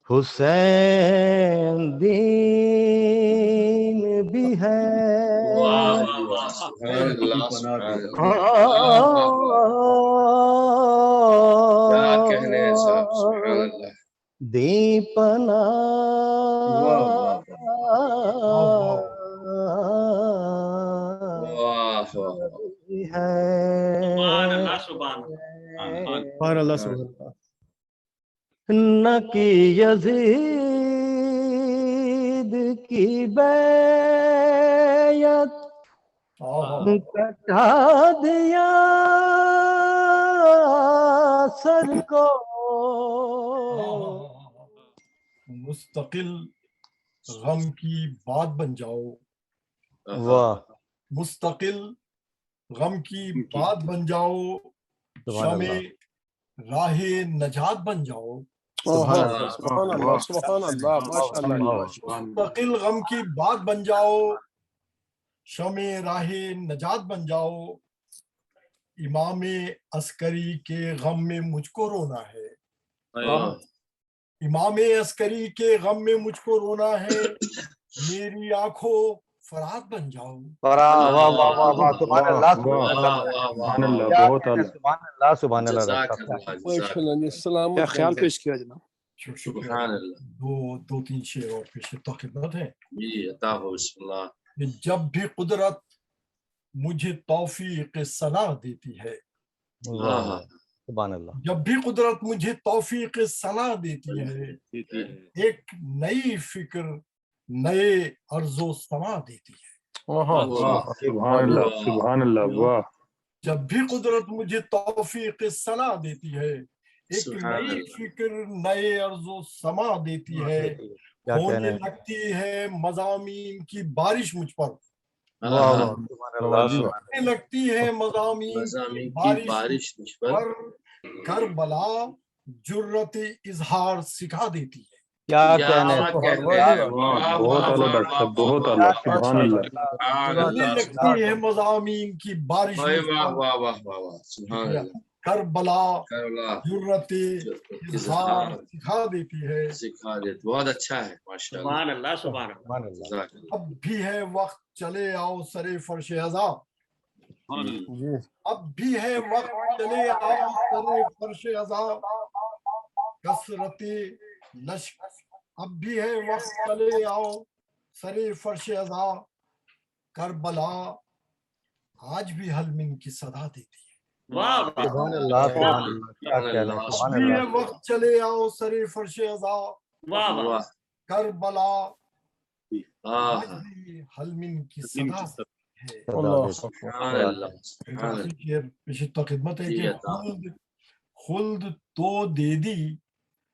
حسین دین بھی ہے واہ واہ واہ سبحان اللہ سبحان اللہ کیا کہنے ہیں صاحب سبحان اللہ دیپنا واہ سبحان اللہ سبحان اللہ سبحان اللہ نہ کی یزید کی بیعت کٹا دیا سر کو مستقل غم کی بات بن جاؤ واہ مستقل غم کی بات بن جاؤ شمع راہ نجات بن جاؤ سبحان اللہ سبحان اللہ ماشاءاللہ مستقل غم کی بات بن جاؤ شمع راہ نجات بن جاؤ امام عسکری کے غم میں مجھ کو رونا ہے امام عسکری کے غم میں مجھ کو رونا ہے میری آنکھوں فرات بن جاؤ سبحان اللہ سبحان اللہ بہت سبحان اللہ السلام کیا خیال پیش کیا جناب سبحان اللہ دو تین شعر اور پیش خدمت ہے جی عطا ہو بسم اللہ جب بھی قدرت مجھے توفیق صلاح دیتی ہے سبحان اللہ جب بھی قدرت مجھے توفیق صلاح دیتی ہے ایک نئی فکر نئے عرض و سما دیتی ہے سبحان اللہ واہ جب بھی قدرت مجھے توفیق صلاح دیتی ہے ایک نئی فکر نئے عرض و سما دیتی ہے ہونے لگتی ہے مضامین کی بارش مجھ پر ہونے لگتی ہے مضامین کی بارش مجھ پر کربلا جرت اظہار سکھا دیتی ہے کیا کہنے بہت اعلیٰ ڈاکٹر صاحب بہت اعلیٰ سبحان اللہ ہونے لگتی ہے مضامین کی بارش مجھ پر کربلا جرت اظہار سکھا دیتی ہے بہت اچھا ہے ماشاءاللہ سبحان اللہ سبحان اللہ اب بھی ہے وقت چلے آؤ سرے فرش عزا اب بھی ہے وقت چلے آؤ سرے فرش عزا کثرت لشک اب بھی ہے وقت چلے آؤ سرے فرش عزا کربلا آج بھی حلمن کی صدا دیتی ہے سبحان اللہ اب بھی ہے وقت چلے آؤ سرے فرش عزا کربلا آج بھی حلمن کی صدا ہے پیشتہ خدمت ہے کہ خلد تو دے دی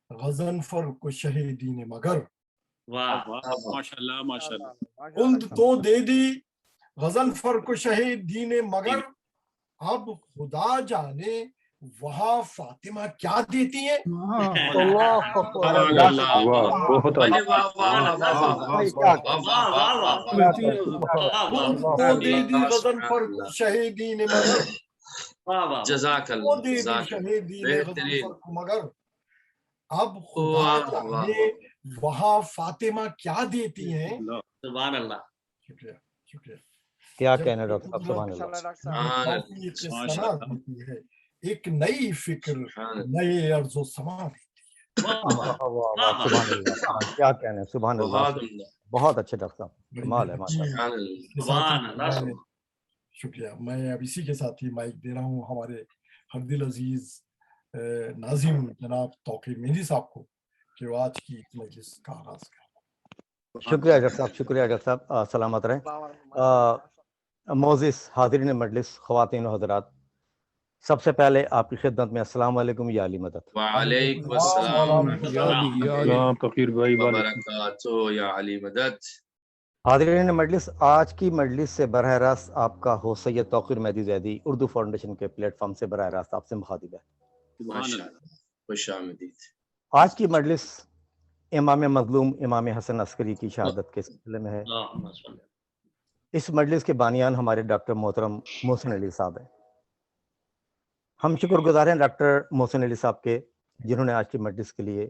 غضنفر کو شہیدین مگر ماشاءاللہ ماشاءاللہ خلد تو دے دی غضنفر کو شہیدین مگر اب خدا جانے وہاں فاطمہ کیا دیتی ہیں بہت تو دے دی غضنفر کو شہیدین مگر جزاک اللہ شہیدین غضنفر کو مگر اب خدا جانے وہاں فاطمہ کیا دیتی ہیں سبحان اللہ شکریہ شکریہ کیا کہنا ڈاکٹر صاحب سبحان اللہ ایک نئی فکر نئے عرض و سما دیتی ہے کیا کہنا سبحان اللہ بہت اچھے ڈاکٹر صاحب کمال ہے شکریہ میں اب اسی کے ساتھ ہی مائک دے رہا ہوں ہمارے ہر دل عزیز ناظم جناب توقیر مہدی صاحب کو کہ وہ آج کی مجلس کا آغاز کریں. شکریہ ڈاکٹر صاحب شکریہ ڈاکٹر صاحب سلامت رہیں. معزز حاضرین مجلس خواتین و حضرات سب سے پہلے آپ کی خدمت میں السلام علیکم یا علی مدد. وعلیکم السلام تقیر بھائی وبرکاتہ یا علی مدد. حاضرین مجلس آج کی مجلس سے براہ راست آپ کا ہو سید توقیر مہدی زیدی اردو فاؤنڈیشن کے پلیٹ فارم سے براہ راست آپ سے مخاطب ہے. خوش آمدید. آج کی مجلس امام مظلوم امام حسن عسکری کی شہادت کے سلسلے میں ہے. اس مجلس کے بانیان ہمارے ڈاکٹر محترم محسن علی صاحب ہیں. ہم شکر گزار ہیں ڈاکٹر محسن علی صاحب کے جنہوں نے آج کی مجلس کے لیے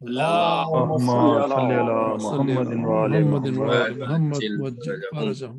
اللهم صل على محمد وآل محمد محمد وجل فرجهم.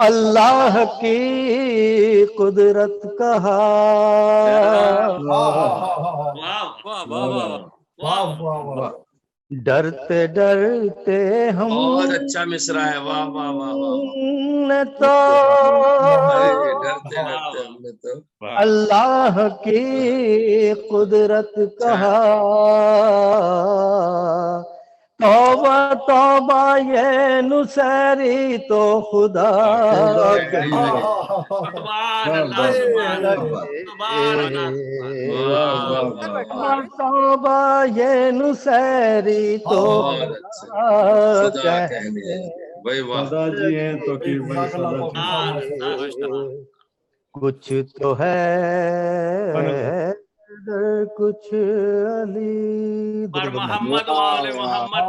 اللہ کی قدرت کہا ڈرتے ڈرتے ہم بہت اچھا مصرع ہے، واہ واہ واہ واہ، نے تو ڈرتے ڈرتے ہم نے تو اللہ کی قدرت کہا توبہ توبہ یہ نصیری تو خدا توبہ یہ نصیری تو خدا کہنے بھائی واہ، جی ہیں تو کچھ تو ہے کچھ علی پر محمد والے محمد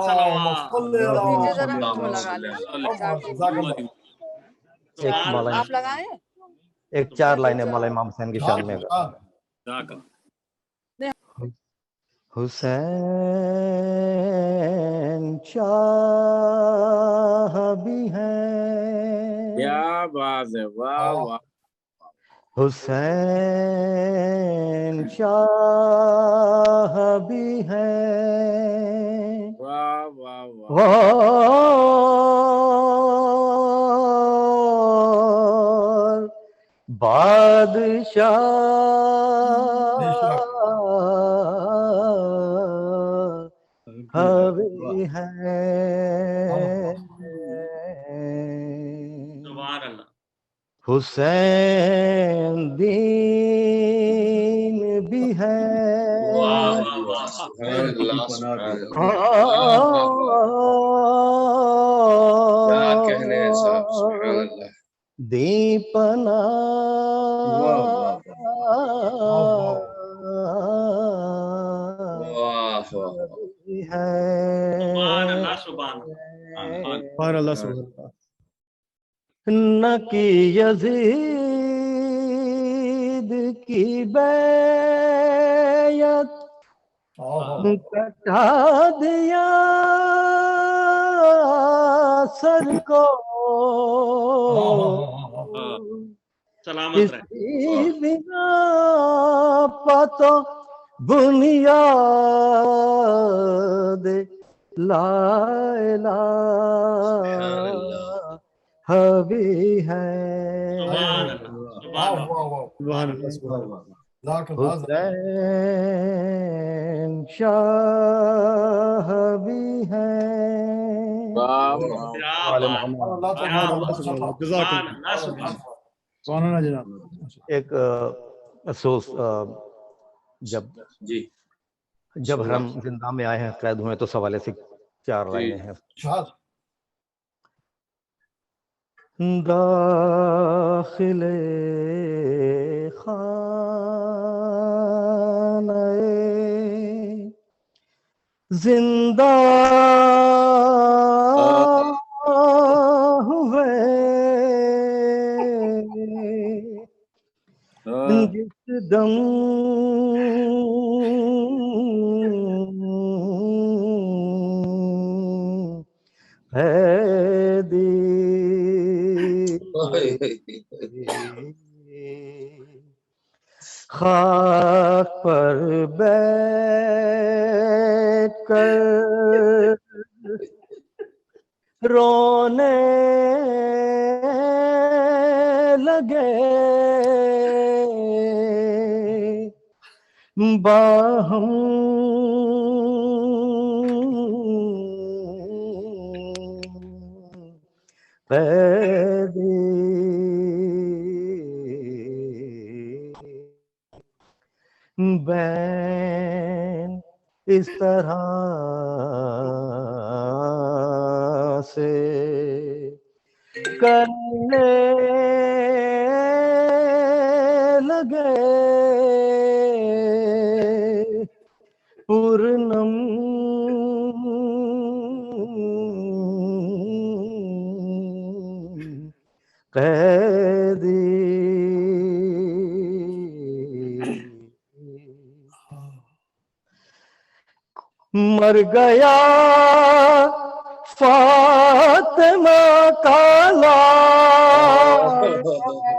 آپ لگائیں ایک 4 لائنیں مولانا امام حسین کی شان میں حسین شاہ بھی ہیں، کیا بات ہے، واہ واہ، حسین شاہ بھی ہیں، واہ واہ واہ، وہ بادشاہ بھی ہیں، سبحان اللہ، حسین دین بھی ہے، واہ واہ واہ، سبحان اللہ سبحان اللہ، کیا کہنے ہیں صاحب، سبحان اللہ، دیپنا واہ واہ، سبحان اللہ، سبحان اللہ، نہ کی یزید کی بیعت کٹا دیا سر کو سلامت رہے، اسی بنا پتو بنیاد لا الہ بھی ہے، سبحان اللہ، سبحان اللہ، حسین شاہ بھی ہیں، واہ واہ، ایک افسوس جب ہم زندہ میں آئے ہیں، قید ہوئے تو سوالے سے 4 لائنیں ہیں۔ داخل خانہ زندہ ہوئے جس دم خاک پر بیٹھ کر رونے لگے باہم قیدی بین اس طرح سے کرنے لگے پورنم قیدی مر گیا فاطمہ کا لالا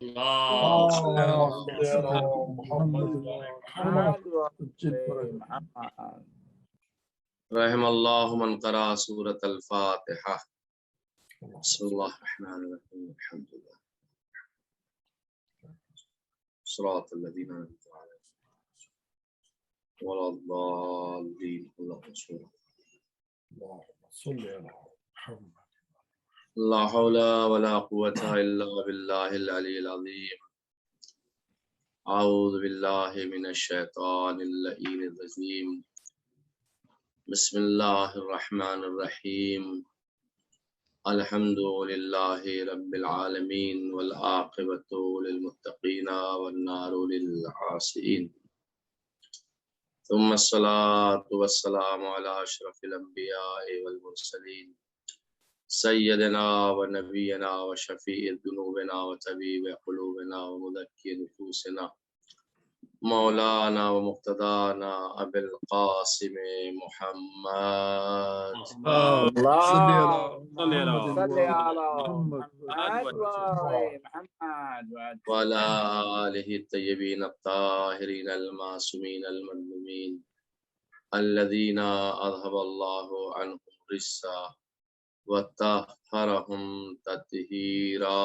رحم اللہ من قرأ سورۃ الفاتحہ. بسم اللہ الرحمن الرحیم. الحمد للہ صراط الذین انعمت علیہم ولا الضالین. لا حول ولا قوة الا باللہ العلی العظیم. اعوذ باللہ من الشیطان اللعین الرجیم. بسم اللہ الرحمن الرحیم. الحمد للہ رب العالمین والعاقبۃ للمتقین والنار للعاصین. ثم الصلاة والسلام علی اشرف الانبیاء والمرسلین سیدنا و نبینا و شفیع ذنوبنا و طبیب قلوبنا و مذکی نفوسنا مولانا و مقتدانا ابی القاسم محمد وعلى آلہ الطیبین الطاہرین المعصومین المظلومین الذین اذهب اللہ عنہم الرجس وطہرہم تطہیرا.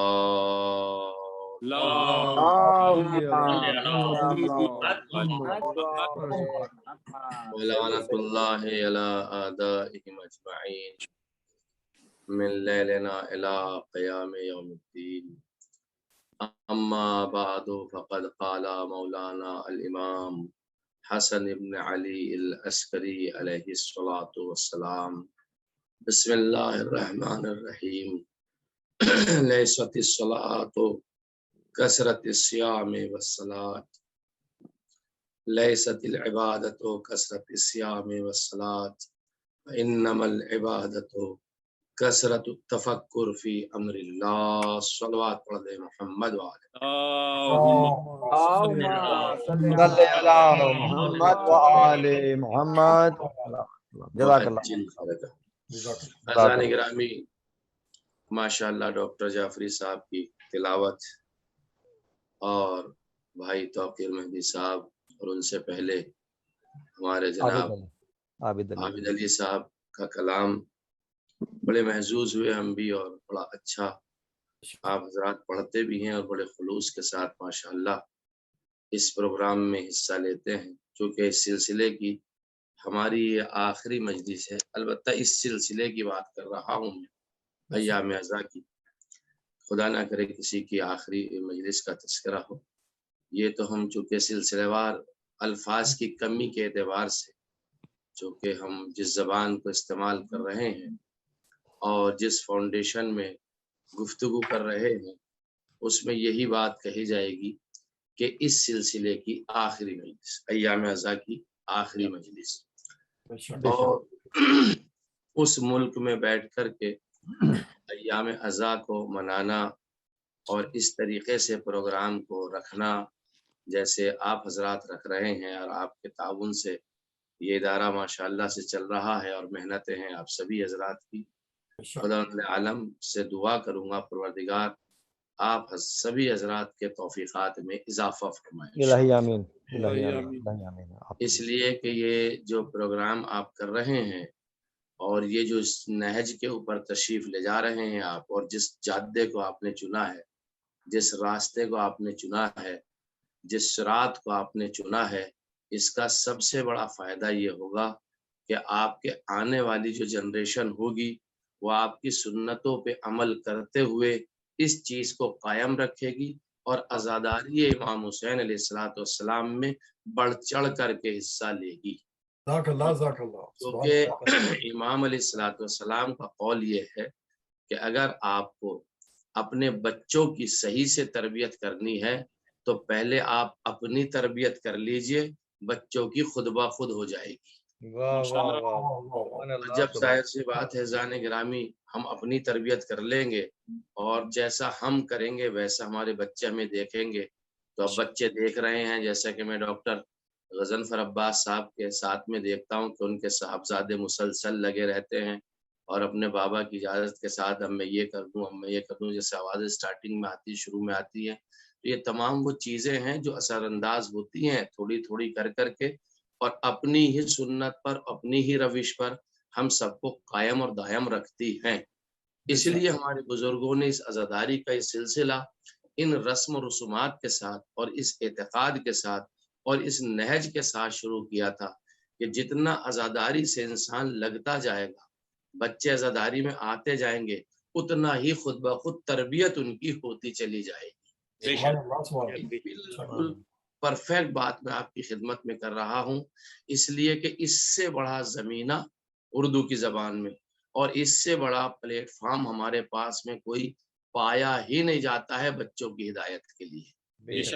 ولعنۃ اللہ علی اعدائہم اجمعین من لیلنا الی قیام یوم الدین. اما بعد فقد قال مولانا الامام حسن بن علی العسکری علیہ الصلاۃ والسلام. بسم اللہ الرحمن الرحیم. لیست الصلاۃ کثرت الصیام والصلاۃ لیست العبادۃ کثرت الصیام والصلاۃ انما العبادۃ کثرت التفکر فی امر اللہ. صلوات پڑھ دے محمد والے. صلی علی محمد وآل محمد. جزاک اللہ. اذان گرامی ماشاءاللہ ڈاکٹر جعفری صاحب کی تلاوت اور بھائی توقیر مہدی صاحب اور ان سے پہلے ہمارے جناب عابد علی صاحب کا کلام بڑے محظوظ ہوئے ہم بھی، اور بڑا اچھا آپ حضرات پڑھتے بھی ہیں اور بڑے خلوص کے ساتھ ماشاءاللہ اس پروگرام میں حصہ لیتے ہیں. چونکہ اس سلسلے کی ہماری یہ آخری مجلس ہے. البتہ اس سلسلے کی بات کر رہا ہوں میں ایام عزا کی. خدا نہ کرے کسی کی آخری مجلس کا تذکرہ ہو. یہ تو ہم چونکہ سلسلے وار الفاظ کی کمی کے اعتبار سے، چونکہ ہم جس زبان کو استعمال کر رہے ہیں اور جس فاؤنڈیشن میں گفتگو کر رہے ہیں، اس میں یہی بات کہی جائے گی کہ اس سلسلے کی آخری مجلس، ایام عزا کی آخری مجلس. اور اس ملک میں بیٹھ کر کے ایام عزا کو منانا اور اس طریقے سے پروگرام کو رکھنا جیسے آپ حضرات رکھ رہے ہیں، اور آپ کے تعاون سے یہ ادارہ ماشاءاللہ سے چل رہا ہے اور محنتیں ہیں آپ سبھی حضرات کی. خدا عالم سے دعا کروں گا پروردگار آپ سبھی حضرات کے توفیقات میں اضافہ فرمائیں. الہی آمین. اس لیے کہ یہ جو پروگرام آپ کر رہے ہیں اور یہ جو اس نہج کے اوپر تشریف لے جا رہے ہیں آپ، اور جس جادے کو آپ نے چنا ہے، جس راستے کو آپ نے چنا ہے، جس رات کو آپ نے چنا ہے، اس کا سب سے بڑا فائدہ یہ ہوگا کہ آپ کے آنے والی جو جنریشن ہوگی وہ آپ کی سنتوں پہ عمل کرتے ہوئے اس چیز کو قائم رکھے گی اور عزاداری امام حسین علیہ السلام میں بڑھ چڑھ کر کے حصہ لے گی. کیونکہ امام علیہ السلام کا قول یہ ہے کہ اگر آپ کو اپنے بچوں کی صحیح سے تربیت کرنی ہے تو پہلے آپ اپنی تربیت کر لیجئے، بچوں کی خود بخود ہو جائے گی. جب ظاہر سی بات ہے زان گرامی، ہم اپنی تربیت کر لیں گے اور جیسا ہم کریں گے ویسا ہمارے بچے ہمیں دیکھیں گے. تو اب بچے دیکھ رہے ہیں، جیسا کہ میں ڈاکٹر غضنفر عباس صاحب کے ساتھ میں دیکھتا ہوں کہ ان کے صاحبزادے مسلسل لگے رہتے ہیں اور اپنے بابا کی اجازت کے ساتھ اب میں یہ کر دوں، اب میں یہ کر دوں، جیسے آواز سٹارٹنگ میں آتی، شروع میں آتی ہے یہ تمام وہ چیزیں ہیں جو اثر انداز ہوتی ہیں تھوڑی تھوڑی کر کر کے، اور اپنی ہی سنت پر، اپنی ہی روش پر ہم سب کو قائم اور دائم رکھتی ہیں۔ اس لیے ہمارے بزرگوں نے اس عزاداری کا یہ سلسلہ ان رسم و رسومات کے ساتھ اور اس اعتقاد کے ساتھ اور اس نہج کے ساتھ شروع کیا تھا کہ جتنا عزاداری سے انسان لگتا جائے گا، بچے عزاداری میں آتے جائیں گے، اتنا ہی خود بخود تربیت ان کی ہوتی چلی جائے گی۔ بالکل پرفیکٹ بات میں آپ کی خدمت میں کر رہا ہوں، اس لیے کہ اس سے بڑا زمینہ اردو کی زبان میں اور اس سے بڑا پلیٹ فارم ہمارے پاس میں کوئی پایا ہی نہیں جاتا ہے بچوں کی ہدایت کے لیے۔ اس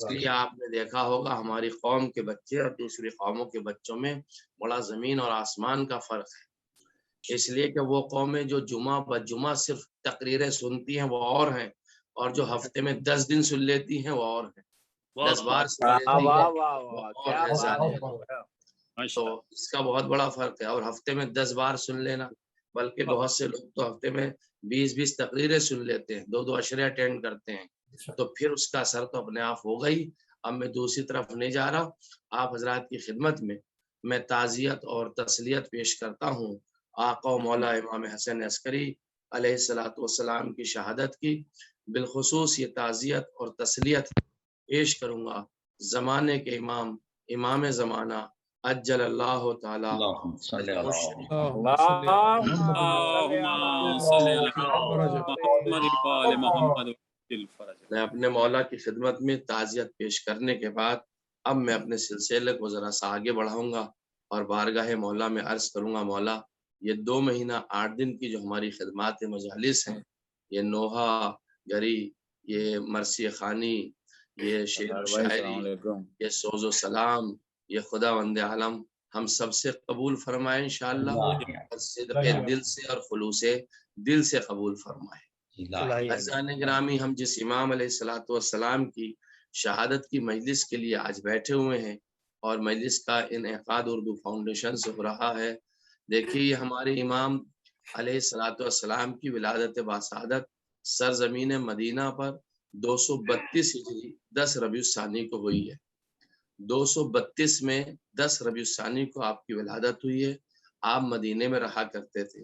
لیے آپ نے دیکھا ہوگا ہماری قوم کے بچے اور دوسری قوموں کے بچوں میں بڑا زمین اور آسمان کا فرق ہے، اس لیے کہ وہ قومیں جو جمعہ بجمعہ صرف تقریریں سنتی ہیں وہ اور ہیں، اور جو ہفتے میں 10 دن سن لیتی ہیں وہ اور ہیں، 10 بار سن لیتی ہیں وہ اور ہیں زیادہ۔ تو اس کا بہت بڑا فرق ہے، اور ہفتے میں 10 بار سن لینا، بلکہ بہت سے لوگ تو ہفتے میں 20 تقریریں سن لیتے ہیں، 2 عشرے اٹینڈ کرتے ہیں، تو پھر اس کا اثر تو اپنے آپ ہو گئی۔ اب میں دوسری طرف نہیں جا رہا، آپ حضرات کی خدمت میں تعزیت اور تسلیت پیش کرتا ہوں آقا و مولا امام حسن عسکری علیہ الصلوۃ والسلام کی شہادت کی۔ بالخصوص یہ تعزیت اور تسلیت پیش کروں گا زمانے کے امام زمانہ اجل اللہ تعالی میں اپنے مولا کی خدمت میں تعزیت پیش کرنے کے بعد اب میں اپنے سلسلے کو ذرا سا آگے بڑھاؤں گا اور بارگاہ مولا میں عرض کروں گا، مولا یہ 2 مہینہ 8 دن کی جو ہماری خدمات مجالس ہیں، یہ نوحہ گری، یہ مرثیہ خوانی، یہ شعر و شاعری، یہ سوز و سلام، یہ خدا وند عالم ہم سب سے قبول فرمائے انشاءاللہ، اور صدق دل سے اور خلوص دل سے قبول فرمائے۔ عزیزان گرامی، ہم جس امام علیہ الصلوۃ والسلام کی شہادت کی مجلس کے لیے آج بیٹھے ہوئے ہیں، اور مجلس کا انعقاد اردو فاؤنڈیشن سے ہو رہا ہے، دیکھیے ہمارے امام علیہ الصلوۃ والسلام کی ولادت باسعادت سرزمین مدینہ پر 232 ہجری 10 ربیع الثانی کو ہوئی ہے۔ 232 میں 10 ربیع الثانی کو آپ کی ولادت ہوئی ہے۔ آپ مدینے میں رہا کرتے تھے،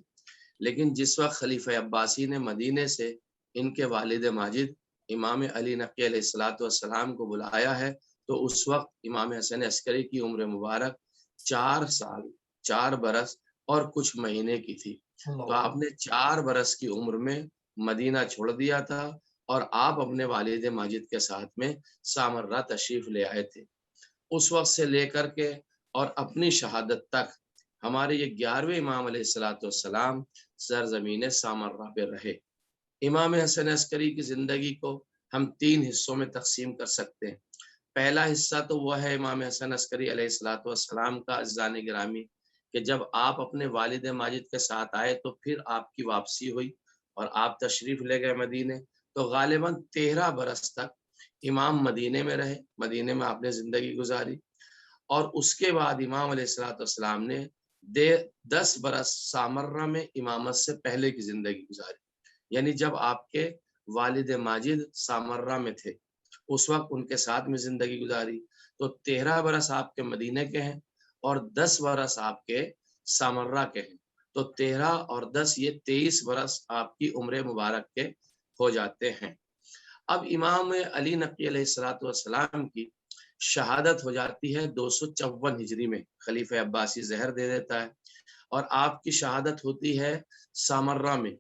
لیکن جس وقت خلیفہ عباسی نے مدینے سے ان کے والد ماجد امام علی نقی علیہ الصلوۃ والسلام کو بلایا ہے، تو اس وقت امام حسن عسکری کی عمر مبارک 4 سال 4 برس اور کچھ مہینے کی تھی۔ تو آپ نے 4 برس کی عمر میں مدینہ چھوڑ دیا تھا، اور آپ اپنے والد ماجد کے ساتھ میں سامرہ تشریف لے آئے تھے۔ اس وقت سے لے کر کے اور اپنی شہادت تک ہمارے یہ 11ویں امام علیہ الصلوۃ والسلام سرزمین سامرہ پہ رہے۔ امام حسن عسکری کی زندگی کو ہم 3 حصوں میں تقسیم کر سکتے ہیں۔ پہلا حصہ تو وہ ہے امام حسن عسکری علیہ الصلوۃ والسلام کا، عزیزان گرامی، کہ جب آپ اپنے والد ماجد کے ساتھ آئے تو پھر آپ کی واپسی ہوئی اور آپ تشریف لے گئے مدینے، تو غالباً 13 برس تک امام مدینے میں رہے، مدینے میں آپ نے زندگی گزاری، اور اس کے بعد امام علیہ الصلوۃ والسلام نے 10 برس سامرہ میں امامت سے پہلے کی زندگی گزاری، یعنی جب آپ کے والد ماجد سامرہ میں تھے اس وقت ان کے ساتھ میں زندگی گزاری، تو 13 برس آپ کے مدینے کے ہیں اور 10 برس آپ کے سامرہ کے ہیں، تو 13 اور 10 یہ 23 برس آپ کی عمر مبارک کے ہو جاتے ہیں۔ اب امام علی نقی علیہ الصلوۃ والسلام کی شہادت ہو جاتی ہے 254 ہجری میں، خلیفہ عباسی زہر دے دیتا ہے، اور آپ کی شہادت ہوتی ہے سامرہ میں۔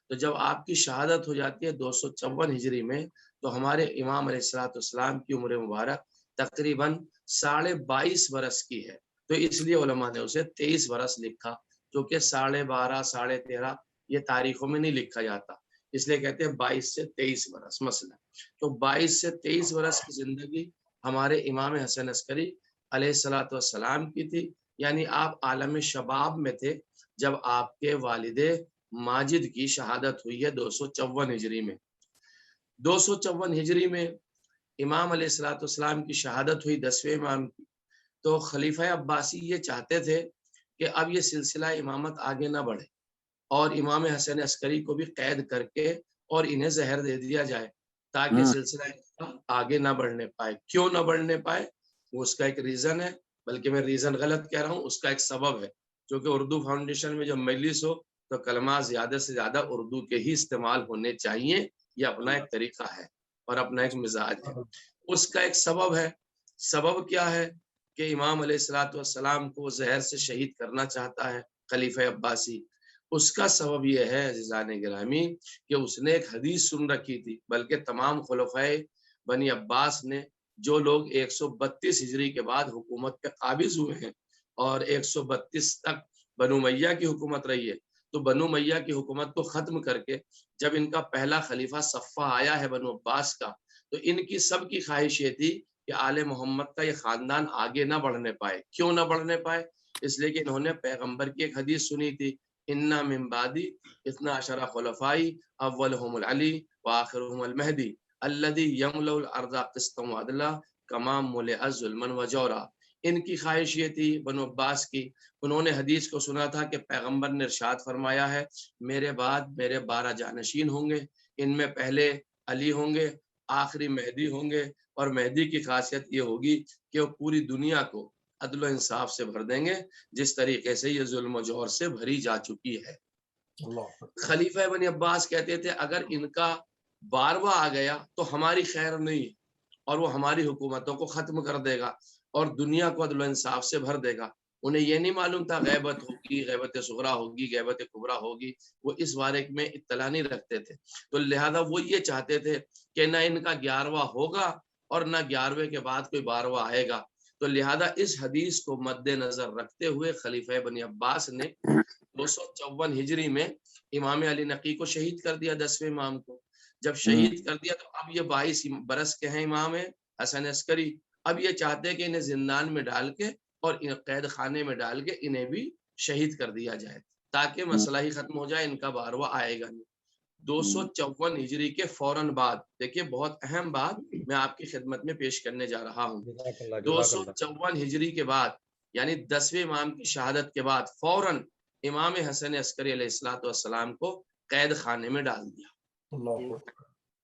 تو جب آپ کی شہادت ہو جاتی ہے 254 ہجری میں، تو ہمارے امام علیہ الصلوۃ والسلام کی عمر مبارک تقریباً 22.5 برس کی ہے، تو اس لیے علماء نے اسے 23 برس لکھا، کیونکہ 12.5 13.5 یہ تاریخوں میں نہیں لکھا جاتا، اس لیے کہتے ہیں 22 سے 23 برس مثلا۔ تو 22 سے 23 برس کی زندگی ہمارے امام حسن عسکری علیہ الصلوۃ والسلام کی تھی، یعنی آپ عالم شباب میں تھے جب آپ کے والد ماجد کی شہادت ہوئی ہے 254 ہجری میں۔ 254 ہجری میں امام علیہ الصلوۃ والسلام کی شہادت ہوئی 10ویں امام کی، تو خلیفہ عباسی یہ چاہتے تھے کہ اب یہ سلسلہ امامت آگے نہ بڑھے اور امام حسن عسکری کو بھی قید کر کے اور انہیں زہر دے دیا جائے، تاکہ سلسلہ آگے نہ بڑھنے پائے. کیوں نہ بڑھنے پائے؟ وہ اس کا ایک ریزن ہے، بلکہ میں ریزن غلط کہہ رہا ہوں، اس کا ایک سبب ہے. کیونکہ اردو فاؤنڈیشن میں جب مجلس ہو تو کلمات زیادہ سے زیادہ اردو کے ہی استعمال ہونے چاہیے. یہ اپنا ایک طریقہ ہے اور اپنا ایک مزاج ہے. اس کا ایک سبب ہے. سبب کیا ہے؟ کہ امام علیہ الصلوۃ والسلام کو زہر سے شہید کرنا چاہتا ہے خلیفہ عباسی. اس کا سبب یہ ہے عزیزان گرامی کہ اس نے ایک حدیث سن رکھی تھی، بلکہ تمام خلفائے بنی عباس نے، جو لوگ 132 ہجری کے بعد حکومت پہ قابض ہوئے ہیں اور 132 تک بنو امیہ کی حکومت رہی ہے، تو بنو امیہ کی حکومت کو ختم کر کے جب ان کا پہلا خلیفہ صفہ آیا ہے بنو عباس کا، تو ان کی سب کی خواہش یہ تھی کہ آل محمد کا یہ خاندان آگے نہ بڑھنے پائے. کیوں نہ بڑھنے پائے؟ اس لیے کہ انہوں نے پیغمبر کی ایک حدیث سنی تھی، انا من بعدی 12 خلفائی اولہم العلی وآخرہم المہدی الذی یملأ الارض قسطا وعدلا کما ملئ ظلما وجورا. ان کی خواہش یہ تھی بنو عباس کی، انہوں نے حدیث کو سنا تھا کہ پیغمبر نے ارشاد فرمایا ہے میرے بعد میرے 12 جانشین ہوں گے، ان میں پہلے علی ہوں گے، آخری مہدی ہوں گے، اور مہدی کی خاصیت یہ ہوگی کہ وہ پوری دنیا کو عدل و انصاف سے بھر دیں گے جس طریقے سے یہ ظلم و جور سے بھری جا چکی ہے. خلیفہ بنی عباس کہتے تھے اگر ان کا 12واں آ گیا تو ہماری خیر نہیں، اور وہ ہماری حکومتوں کو ختم کر دے گا اور دنیا کو عدل و انصاف سے بھر دے گا. انہیں یہ نہیں معلوم تھا غیبت ہوگی، غیبت صغریٰ ہوگی، غیبت کبریٰ ہوگی، وہ اس بارے میں اطلاع نہیں رکھتے تھے. تو لہذا وہ یہ چاہتے تھے کہ نہ ان کا 11واں ہوگا اور نہ 11ویں کے بعد کوئی 12واں آئے گا. تو لہذا اس حدیث کو مد نظر رکھتے ہوئے خلیفہ بنی عباس نے 254 ہجری میں امام علی نقی کو شہید کر دیا، 10ویں امام کو. جب شہید کر دیا تو اب یہ 22 برس کے ہیں امام حسن عسکری. اب یہ چاہتے کہ انہیں زندان میں ڈال کے اور قید خانے میں ڈال کے انہیں بھی شہید کر دیا جائے تاکہ مسئلہ ہی ختم ہو جائے، ان کا 12واں آئے گا نہیں. 254 ہجری کے فوراً بعد، دیکھیے بہت اہم بات میں آپ کی خدمت میں پیش کرنے جا رہا ہوں. 254 ہجری کے بعد یعنی 10ویں امام کی شہادت کے بعد فوراً امام حسن عسکری علیہ الصلوۃ والسلام کو قید خانے میں ڈال دیا.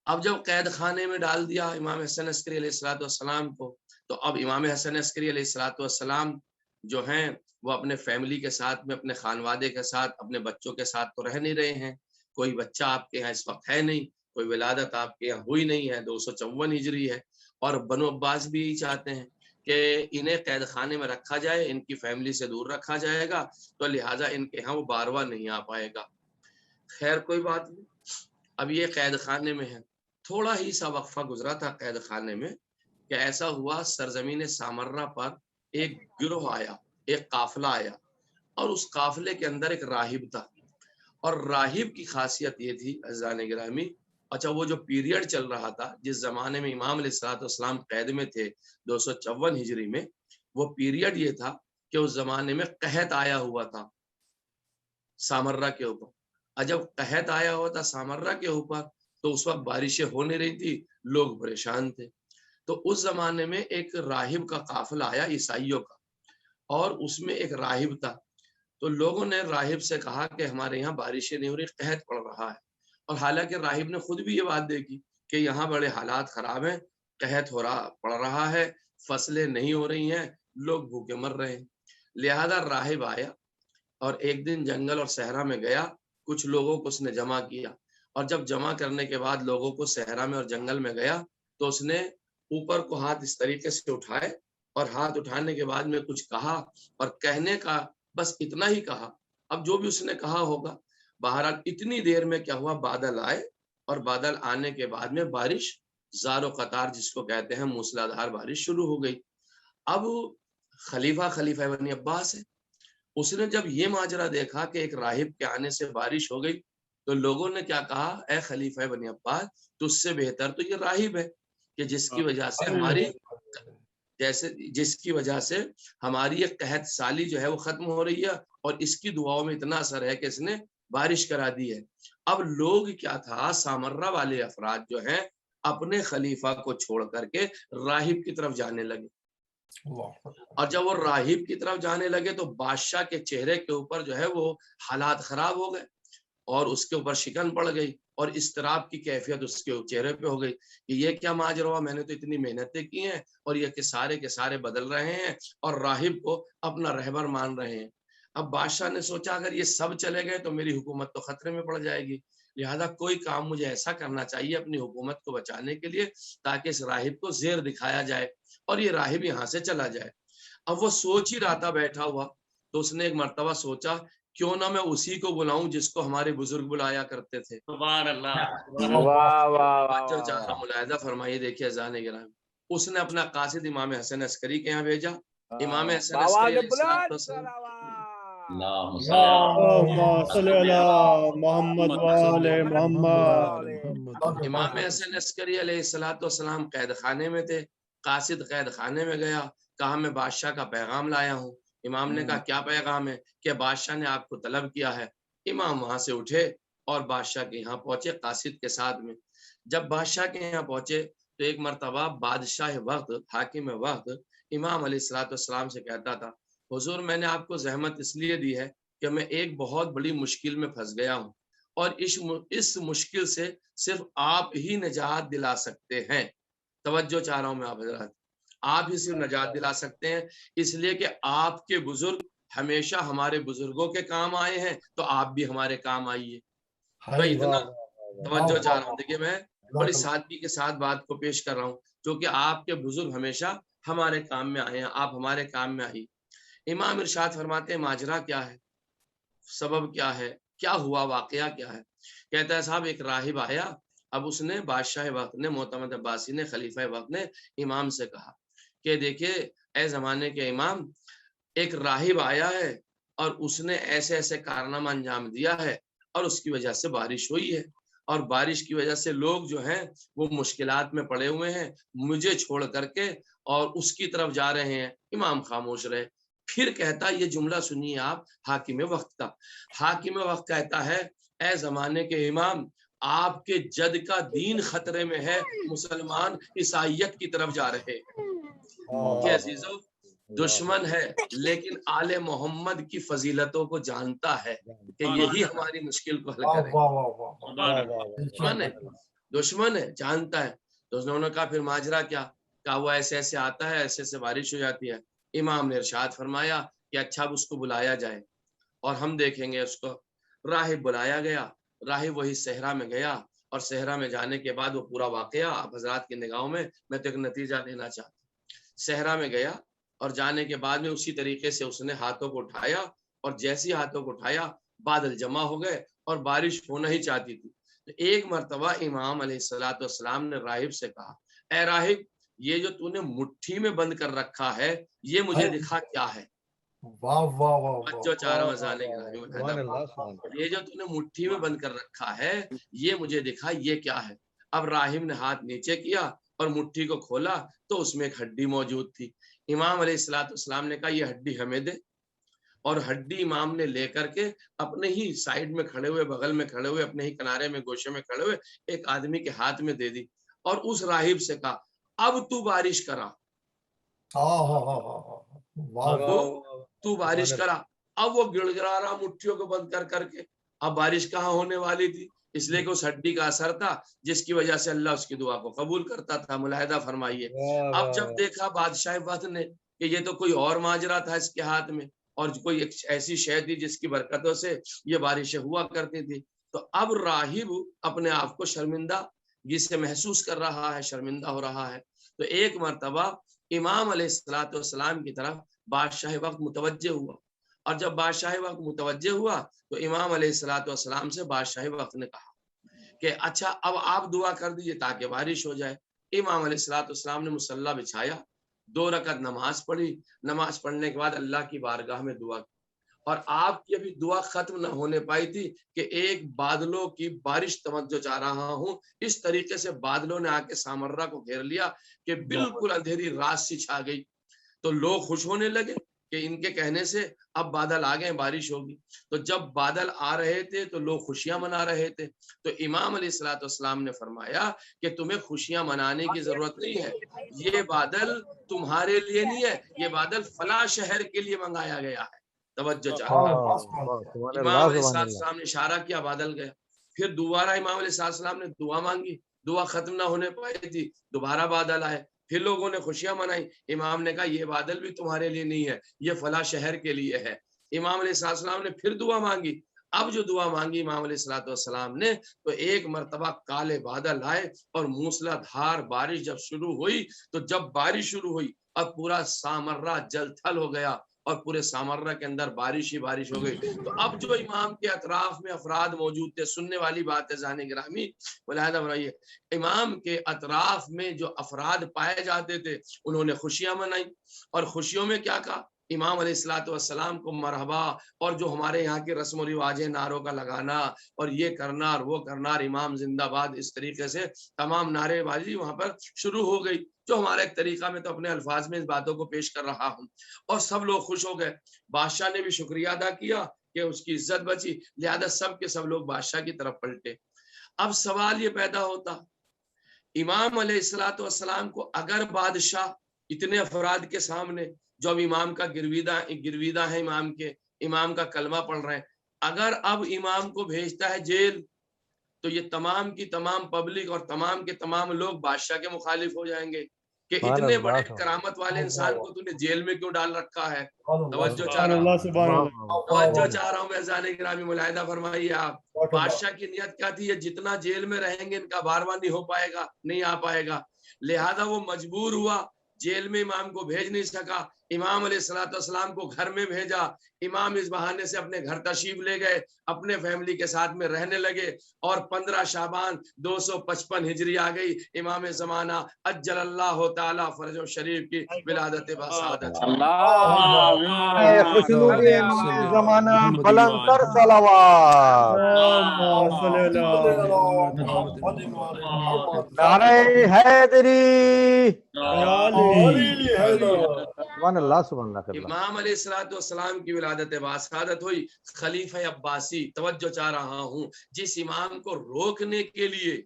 اب جب قید خانے میں ڈال دیا امام حسن عسکری علیہ الصلوۃ والسلام کو، تو اب امام حسن عسکری علیہ الصلوۃ والسلام جو ہیں وہ اپنے فیملی کے ساتھ میں، اپنے خانوادے کے ساتھ، اپنے بچوں کے ساتھ تو رہ نہیں رہے ہیں. کوئی بچہ آپ کے یہاں اس وقت ہے نہیں، کوئی ولادت آپ کے یہاں ہوئی نہیں ہے، 254 ہجری ہے. اور بنو عباس بھی یہی چاہتے ہیں کہ انہیں قید خانے میں رکھا جائے، ان کی فیملی سے دور رکھا جائے گا، تو لہٰذا ان کے ہاں وہ 12واں نہیں آ پائے گا. خیر کوئی بات نہیں، اب یہ قید خانے میں ہے. تھوڑا ہی سا وقفہ گزرا تھا قید خانے میں کہ ایسا ہوا سرزمین سامرہ پر ایک گروہ آیا، ایک قافلہ آیا، اور اس قافلے کے اندر ایک راہب تھا. اور راہب کی خاصیت یہ تھی عزیزان گرامی، اچھا وہ جو پیریڈ چل رہا تھا جس زمانے میں امام علیہ الصلوۃ والسلام قید میں تھے 254 ہجری میں، وہ پیریڈ یہ تھا کہ اس زمانے میں قحط آیا ہوا تھا سامرہ کے اوپر. جب قحط آیا ہوا تھا سامرہ کے اوپر تو اس وقت بارشیں ہو نہیں رہی تھی، لوگ پریشان تھے. تو اس زمانے میں ایک راہب کا قافلہ آیا عیسائیوں کا، اور اس میں ایک راہب تھا. تو لوگوں نے راہب سے کہا کہ ہمارے یہاں بارشیں نہیں ہو رہی، قحط پڑ رہا ہے. اور حالانکہ راہب نے خود بھی یہ بات دیکھی کہ یہاں بڑے حالات خراب ہیں، قحط پڑ رہا ہے، فصلیں نہیں ہو رہی ہیں، لوگ بھوکے مر رہے ہیں. لہذا راہب آیا اور ایک دن جنگل اور صحرا میں گیا، کچھ لوگوں کو اس نے جمع کیا، اور جب جمع کرنے کے بعد لوگوں کو صحرا میں اور جنگل میں گیا تو اس نے اوپر کو ہاتھ اس طریقے سے اٹھائے، اور ہاتھ اٹھانے کے بعد میں کچھ کہا، اور کہنے کا بس اتنا ہی کہا. اب جو بھی اس نے کہا ہوگا، بہرحال اتنی دیر میں کیا ہوا، بادل آئے، اور بادل آنے کے بعد میں بارش زار و قطار جس کو کہتے ہیں موسلادھار بارش شروع ہو گئی. اب خلیفہ بنی عباس ہے، اس نے جب یہ ماجرا دیکھا کہ ایک راہب کے آنے سے بارش ہو گئی تو لوگوں نے کیا کہا، اے خلیفہ بنی عباس تجھ سے بہتر تو یہ راہب ہے کہ جس کی وجہ سے ہماری یہ قحط سالی جو ہے وہ ختم ہو رہی ہے، اور اس کی دعاؤں میں اتنا اثر ہے کہ اس نے بارش کرا دی ہے. اب لوگ کیا تھا، سامرہ والے افراد جو ہیں اپنے خلیفہ کو چھوڑ کر کے راہب کی طرف جانے لگے. اور جب وہ راہب کی طرف جانے لگے تو بادشاہ کے چہرے کے اوپر جو ہے وہ حالات خراب ہو گئے. اور اس کے اوپر شکن پڑ گئی اور اضطراب کی کیفیت اس کے چہرے پہ ہو گئی کہ یہ کیا ماجرا ہوا، میں نے تو اتنی محنتیں کی ہیں اور یہ کہ سارے بدل رہے ہیں اور راہب کو اپنا رہبر مان رہے ہیں۔ اب بادشاہ نے سوچا اگر یہ سب چلے گئے تو میری حکومت تو خطرے میں پڑ جائے گی، لہذا کوئی کام مجھے ایسا کرنا چاہیے اپنی حکومت کو بچانے کے لیے تاکہ اس راہب کو زیر دکھایا جائے اور یہ راہب یہاں سے چلا جائے۔ اب وہ سوچ ہی رہا تھا بیٹھا ہوا، تو اس نے ایک مرتبہ سوچا کیوں نہ میں اسی کو بلاؤں جس کو ہمارے بزرگ بلایا کرتے تھے۔ سبحان اللہ، واہ واہ جو چارہ ملاحظہ فرمائیے، دیکھیے اذان گرامی، اس نے اپنا قاصد امام حسن عسکری کے یہاں بھیجا۔ امام حسن عسکری علیہ السلام اللهم صل على محمد وآل محمد۔ امام حسن عسکری علیہ السلام قید خانے میں تھے۔ قاصد قید خانے میں گیا، کہا میں بادشاہ کا پیغام لایا ہوں۔ امام نے کہا کیا پیغام ہے؟ کہ بادشاہ نے آپ کو طلب کیا ہے۔ امام وہاں سے اٹھے اور بادشاہ کے یہاں پہنچے قاصد کے ساتھ میں۔ جب بادشاہ کے یہاں پہنچے تو ایک مرتبہ بادشاہ وقت، حاکم وقت امام علیہ السلام سے کہتا تھا حضور میں نے آپ کو زحمت اس لیے دی ہے کہ میں ایک بہت بڑی مشکل میں پھنس گیا ہوں اور اس مشکل سے صرف آپ ہی نجات دلا سکتے ہیں۔ توجہ چاہ رہا ہوں میں آپ حضرات، آپ ہی صرف نجات دلا سکتے ہیں، اس لیے کہ آپ کے بزرگ ہمیشہ ہمارے بزرگوں کے کام آئے ہیں تو آپ بھی ہمارے کام آئیے۔ میں اتنا توجہ چاہ رہا ہوں، دیکھیے میں بڑی سادگی کے ساتھ بات کو پیش کر رہا ہوں، جو کہ آپ کے بزرگ ہمیشہ ہمارے کام میں آئے ہیں، آپ ہمارے کام میں آئیے۔ امام ارشاد فرماتے ہیں ماجرا کیا ہے، سبب کیا ہے، کیا ہوا، واقعہ کیا ہے؟ کہتا ہے صاحب ایک راہب آیا، اب اس نے بادشاہ وقت نے، معتمد عباسی نے، خلیفہ وقت نے امام سے کہا کہ دیکھیں اے زمانے کے امام، ایک راہب آیا ہے اور اس نے ایسے ایسے کارنامہ انجام دیا ہے اور اس کی وجہ سے بارش ہوئی ہے اور بارش کی وجہ سے لوگ جو ہیں وہ مشکلات میں پڑے ہوئے ہیں، مجھے چھوڑ کر کے اور اس کی طرف جا رہے ہیں۔ امام خاموش رہے۔ پھر کہتا یہ جملہ سنیے آپ حاکم وقت کا، حاکم وقت کہتا ہے اے زمانے کے امام، آپ کے جد کا دین خطرے میں ہے، مسلمان عیسائیت کی طرف جا رہے ہیں۔ کہ عزیزو دشمن ہے لیکن آل محمد کی فضیلتوں کو جانتا ہے کہ یہی ہماری مشکل کو حل کرے گا۔ دشمن ہے جانتا ہے۔ تو انہوں نے کہا پھر ماجرا کیا؟ کہا وہ ایسے ایسے آتا ہے، ایسے ایسے بارش ہو جاتی ہے۔ امام نے ارشاد فرمایا کہ اچھا اب اس کو بلایا جائے اور ہم دیکھیں گے اس کو۔ راہب بلایا گیا، راہب وہی صحرا میں گیا اور صحرا میں جانے کے بعد وہ پورا واقعہ آپ حضرات کی نگاہوں میں تو ایک نتیجہ دینا چاہتا ہوں۔ صحرا میں گیا اور جانے کے بعد میں اسی طریقے سے اس نے ہاتھوں کو اٹھایا اور جیسی ہاتھوں کو اٹھایا بادل جمع ہو گئے اور بارش ہونا ہی چاہتی تھی۔ تو ایک مرتبہ امام علیہ السلام نے راہب سے کہا اے راہب، یہ جو تو نے مٹھی میں بند کر رکھا ہے یہ مجھے دکھا کیا ہے؟ یہ جو تو نے مٹھی میں بند کر رکھا ہے یہ مجھے دکھا یہ کیا ہے؟ اب راہب نے ہاتھ نیچے کیا اور مٹھی کو کھولا تو اس میں ایک ہڈی موجود تھی۔ امام علیہ السلام نے کہا یہ ہڈی ہمیں دے، اور ہڈی امام نے لے کر کے اپنے ہی سائیڈ میں کھڑے ہوئے، بغل میں کھڑے ہوئے، اپنے ہی کنارے میں گوشے میں کھڑے ہوئے ایک آدمی کے ہاتھ میں دے دی اور اس راہب سے کہا اب تو بارش کرا، تو بارش کرا۔ اب وہ گڑ گڑا رہا مٹھیوں کو بند کر کر کے۔ اب بارش کہاں ہونے والی تھی؟ اس لیے کہ اس ہڈی کا اثر تھا جس کی وجہ سے اللہ اس کی دعا کو قبول کرتا تھا۔ ملاحظہ فرمائیے۔ اب جب دیکھا بادشاہ وقت نے کہ یہ تو کوئی اور ماجرا تھا اس کے ہاتھ میں اور کوئی ایک ایسی شے تھی جس کی برکتوں سے یہ بارشیں ہوا کرتی تھی، تو اب راہب اپنے آپ کو شرمندہ جس سے محسوس کر رہا ہے، شرمندہ ہو رہا ہے۔ تو ایک مرتبہ امام علیہ السلام کی طرف بادشاہ وقت متوجہ ہوا، اور جب بادشاہ وقت متوجہ ہوا تو امام علیہ السلام سے بادشاہ وقت نے کہا کہ اچھا اب آپ دعا کر دیجئے تاکہ بارش ہو جائے۔ امام علیہ السلام نے مصلی بچھایا، 2 رکعت نماز پڑھی، نماز پڑھنے کے بعد اللہ کی بارگاہ میں دعا کی، اور آپ کی ابھی دعا ختم نہ ہونے پائی تھی کہ ایک بادلوں کی بارش، توجہ چاہ رہا ہوں، اس طریقے سے بادلوں نے آ کے سامرہ کو گھیر لیا کہ بالکل اندھیری رات سی چھا گئی۔ تو لوگ خوش ہونے لگے کہ ان کے کہنے سے اب بادل آ گئے، بارش ہوگی۔ تو جب بادل آ رہے تھے تو لوگ خوشیاں منا رہے تھے، تو امام علیہ السلام نے فرمایا کہ تمہیں خوشیاں منانے کی ضرورت نہیں ہے، یہ بادل تمہارے لیے نہیں ہے، یہ بادل فلاں شہر کے لیے منگایا گیا ہے۔ توجہ چاہتا امام علیہ السلام نے اشارہ کیا بادل گیا. پھر دوبارہ امام علیہ السلام نے دعا مانگی, دعا ختم نہ ہونے پائی تھی, دوبارہ بادل آئے. پھر لوگوں نے خوشیاں منائی. امام نے کہا یہ بادل بھی تمہارے لیے نہیں ہے, یہ فلاں شہر کے لیے ہے. امام علیہ السلام نے پھر دعا مانگی. اب جو دعا مانگی امام علیہ السلام نے, تو ایک مرتبہ کالے بادل آئے اور موسلا دھار بارش جب شروع ہوئی, تو جب بارش شروع ہوئی اب پورا سامرہ جل تھل ہو گیا اور پورے سامرہ کے اندر بارش ہی بارش ہو گئی. تو اب جو امام کے اطراف میں افراد موجود تھے, سننے والی بات ہے ذہن گرامی ملاحظہ فرمائیے, امام کے اطراف میں جو افراد پائے جاتے تھے انہوں نے خوشیاں منائی. اور خوشیوں میں کیا کہا, امام علیہ السلام کو مرحبا, اور جو ہمارے یہاں کے رسم و رواج ہے نعروں کا لگانا اور یہ کرنا اور وہ کرنا, اور امام زندہ باد, اس طریقے سے تمام نعرے بازی وہاں پر شروع ہو گئی. جو ہمارا ایک طریقہ میں تو اپنے الفاظ میں اس باتوں کو پیش کر رہا ہوں, اور سب لوگ خوش ہو گئے. بادشاہ نے بھی شکریہ ادا کیا کہ اس کی عزت بچی, لہذا سب کے سب لوگ بادشاہ کی طرف پلٹے. اب سوال یہ پیدا ہوتا, امام علیہ السلام کو اگر بادشاہ اتنے افراد کے سامنے جو اب امام کا گرویدہ ہے, امام کا کلمہ پڑھ رہے ہیں, اگر اب امام کو بھیجتا ہے جیل, تو یہ تمام کی تمام پبلک اور تمام کے تمام لوگ بادشاہ کے مخالف ہو جائیں گے کہ اتنے بڑے کرامت والے انسان کو تو نے جیل میں کیوں ڈال رکھا ہے. توجہ چاہ رہا ہوں میں ذہن گرامی ملاحظہ فرمائیے آپ. بادشاہ کی نیت کیا تھی, یہ جتنا جیل میں رہیں گے ان کا بارواں نہیں ہو پائے گا, نہیں آ پائے گا, لہذا وہ مجبور ہوا, جیل میں امام کو بھیج نہیں سکا, امام علیہ السلام کو گھر میں بھیجا. امام اس بہانے سے اپنے گھر تشریف لے گئے, اپنے فیملی کے ساتھ میں رہنے لگے, اور 15 شعبان 255 ہجری آ گئی. امام زمانہ اجل اللہ تعالی فرج شریف کی ولادت بسعادت. زمانہ بلند تر صلوات. نعرہ حیدری. امام علیہ السلام کی ولادت بسعادت ہوئی. خلیفہ عباسی, توجہ چاہ رہا ہوں, جس امام کو روکنے کے لیے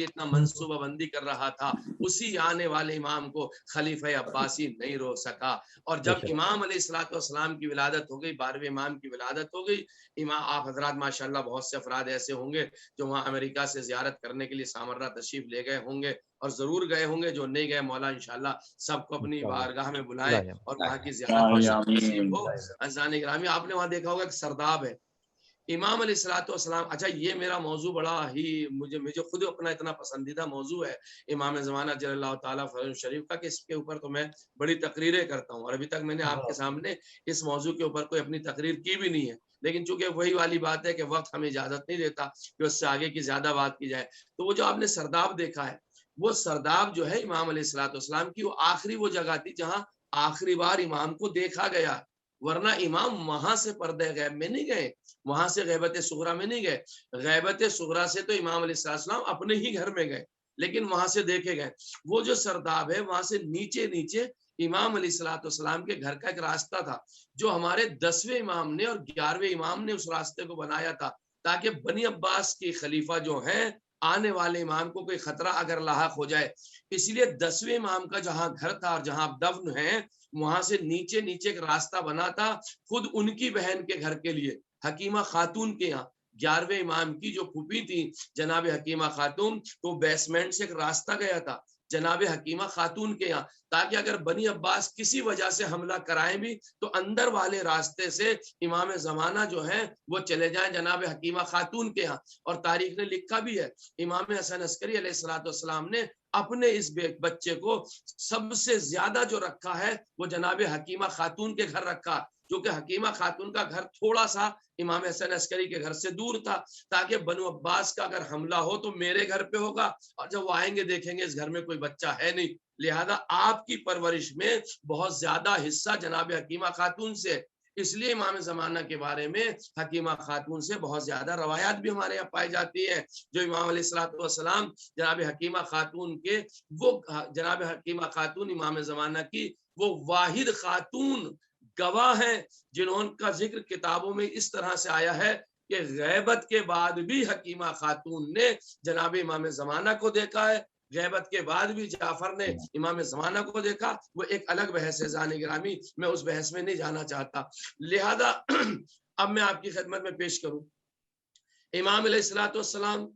اتنا منصوبہ بندی کر رہا تھا, اسی آنے والے امام کو خلیفہ عباسی نہیں روک سکا. اور جب امام علیہ السلام کی ولادت ہو گئی, 12ویں امام کی ولادت ہو گئی, آپ حضرات ماشاءاللہ بہت سے افراد ایسے ہوں گے جو وہاں امریکہ سے زیارت کرنے کے لیے سامرہ تشریف لے گئے ہوں گے, اور ضرور گئے ہوں گے. جو نہیں گئے مولا انشاءاللہ سب کو اپنی بارگاہ میں بلائے اور وہاں کی زیارت نصیب ہو. عزیزان گرامی, آپ نے وہاں دیکھا ہوگا کہ سرداب ہے امام علیہ السلام. اچھا, یہ میرا موضوع بڑا ہی مجھے خود اپنا اتنا پسندیدہ موضوع ہے امام زمانہ جل اللہ تعالیٰ فرج شریف کا, کہ اس کے اوپر تو میں بڑی تقریریں کرتا ہوں, اور ابھی تک میں نے آپ کے سامنے اس موضوع کے اوپر کوئی اپنی تقریر کی بھی نہیں ہے. لیکن چونکہ وہی والی بات ہے کہ وقت ہمیں اجازت نہیں دیتا کہ اس سے آگے کی زیادہ بات کی جائے, تو وہ جو آپ نے سرداب دیکھا ہے, وہ سرداب جو ہے امام علیہ السلام کی, وہ آخری وہ جگہ تھی جہاں آخری بار امام کو دیکھا گیا. ورنہ امام وہاں سے پردہ غیب میں نہیں گئے, وہاں سے غیبت صغرا میں نہیں گئے. غیبت صغرا سے تو امام علیہ السلام اپنے ہی گھر میں گئے, لیکن وہاں سے دیکھے گئے. وہ جو سرداب ہے وہاں سے نیچے امام علیہ السلام کے گھر کا ایک راستہ تھا, جو ہمارے 10ویں امام نے اور 11ویں امام نے اس راستے کو بنایا تھا, تاکہ بنی عباس کی خلیفہ جو ہیں آنے والے امام کو کوئی خطرہ اگر لاحق ہو جائے. اس لیے 10ویں امام کا جہاں گھر تھا اور جہاں دفن ہیں, وہاں سے نیچے ایک راستہ بنا تھا خود ان کی بہن کے گھر کے لیے, حکیمہ خاتون کے یہاں. 11ویں امام کی جو پھوپھی تھی جناب حکیمہ خاتون, تو بیسمنٹ سے ایک راستہ گیا تھا جناب حکیمہ خاتون کے یہاں, تاکہ اگر بنی عباس کسی وجہ سے حملہ کرائیں بھی تو اندر والے راستے سے امام زمانہ جو ہیں وہ چلے جائیں جناب حکیمہ خاتون کے یہاں. اور تاریخ نے لکھا بھی ہے, امام حسن عسکری علیہ السلام نے اپنے اس بچے کو سب سے زیادہ جو رکھا ہے وہ جناب حکیمہ خاتون کے گھر رکھا, کیونکہ حکیمہ خاتون کا گھر تھوڑا سا امام حسن عسکری کے گھر سے دور تھا, تاکہ بنو عباس کا اگر حملہ ہو تو میرے گھر پہ ہوگا, اور جب وہ آئیں گے دیکھیں گے اس گھر میں کوئی بچہ ہے نہیں. لہذا آپ کی پرورش میں بہت زیادہ حصہ جناب حکیمہ خاتون سے, اس لیے امام زمانہ کے بارے میں حکیمہ خاتون سے بہت زیادہ روایات بھی ہمارے یہاں پائی جاتی ہے. جو امام علیہ السلام جناب حکیمہ خاتون کے, وہ جناب حکیمہ خاتون امام زمانہ کی وہ واحد خاتون گواہ ہیں جنہوں کا ذکر کتابوں میں اس طرح سے آیا ہے کہ غیبت کے بعد بھی حکیمہ خاتون نے جناب امام زمانہ کو دیکھا ہے, غیبت کے بعد بھی جعفر نے امام زمانہ کو دیکھا، وہ ایک الگ بحث ہے زان گرامی، میں اس بحث میں نہیں جانا چاہتا. لہذا اب میں آپ کی خدمت میں پیش کروں، امام علیہ الصلوۃ والسلام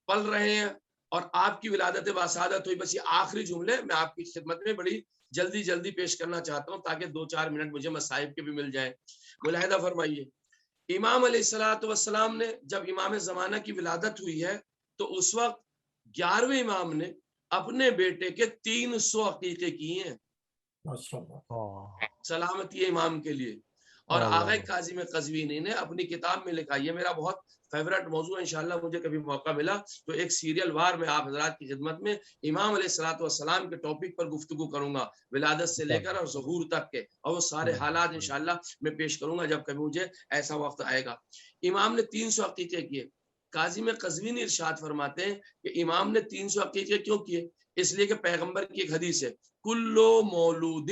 پل رہے ہیں اور آپ کی ولادت باسعادت ہوئی. بس یہ آخری جملے میں آپ کی خدمت میں بڑی جلدی پیش کرنا چاہتا ہوں تاکہ 2-4 منٹ مجھے مصائب کے بھی مل جائیں. ملاحظہ فرمائیے، امام علیہ الصلوۃ والسلام نے جب امام زمانہ کی ولادت ہوئی ہے تو اس وقت 11ویں امام نے اپنے بیٹے کے 300 عقیقے کیے ہیں سلامتی امام کے لیے. اور آغا کاظم قزوینی نے اپنی کتاب میں لکھا، یہ میرا بہت فیورٹ موضوع ہے، انشاءاللہ مجھے کبھی موقع ملا تو ایک سیریل وار میں آپ حضرات کی خدمت میں امام علیہ الصلوۃ والسلام کے ٹاپک پر گفتگو کروں گا، ولادت سے لے کر اور ظہور تک کے، اور وہ سارے حالات انشاءاللہ میں پیش کروں گا جب کبھی مجھے ایسا وقت آئے گا. امام نے 300 عقیقے کیے. کاظم قزوینی ارشاد فرماتے ہیں کہ امام نے 300 عقیقے کیوں کیے؟ اس لیے کہ پیغمبر کی ایک حدیث ہے، کلو مولود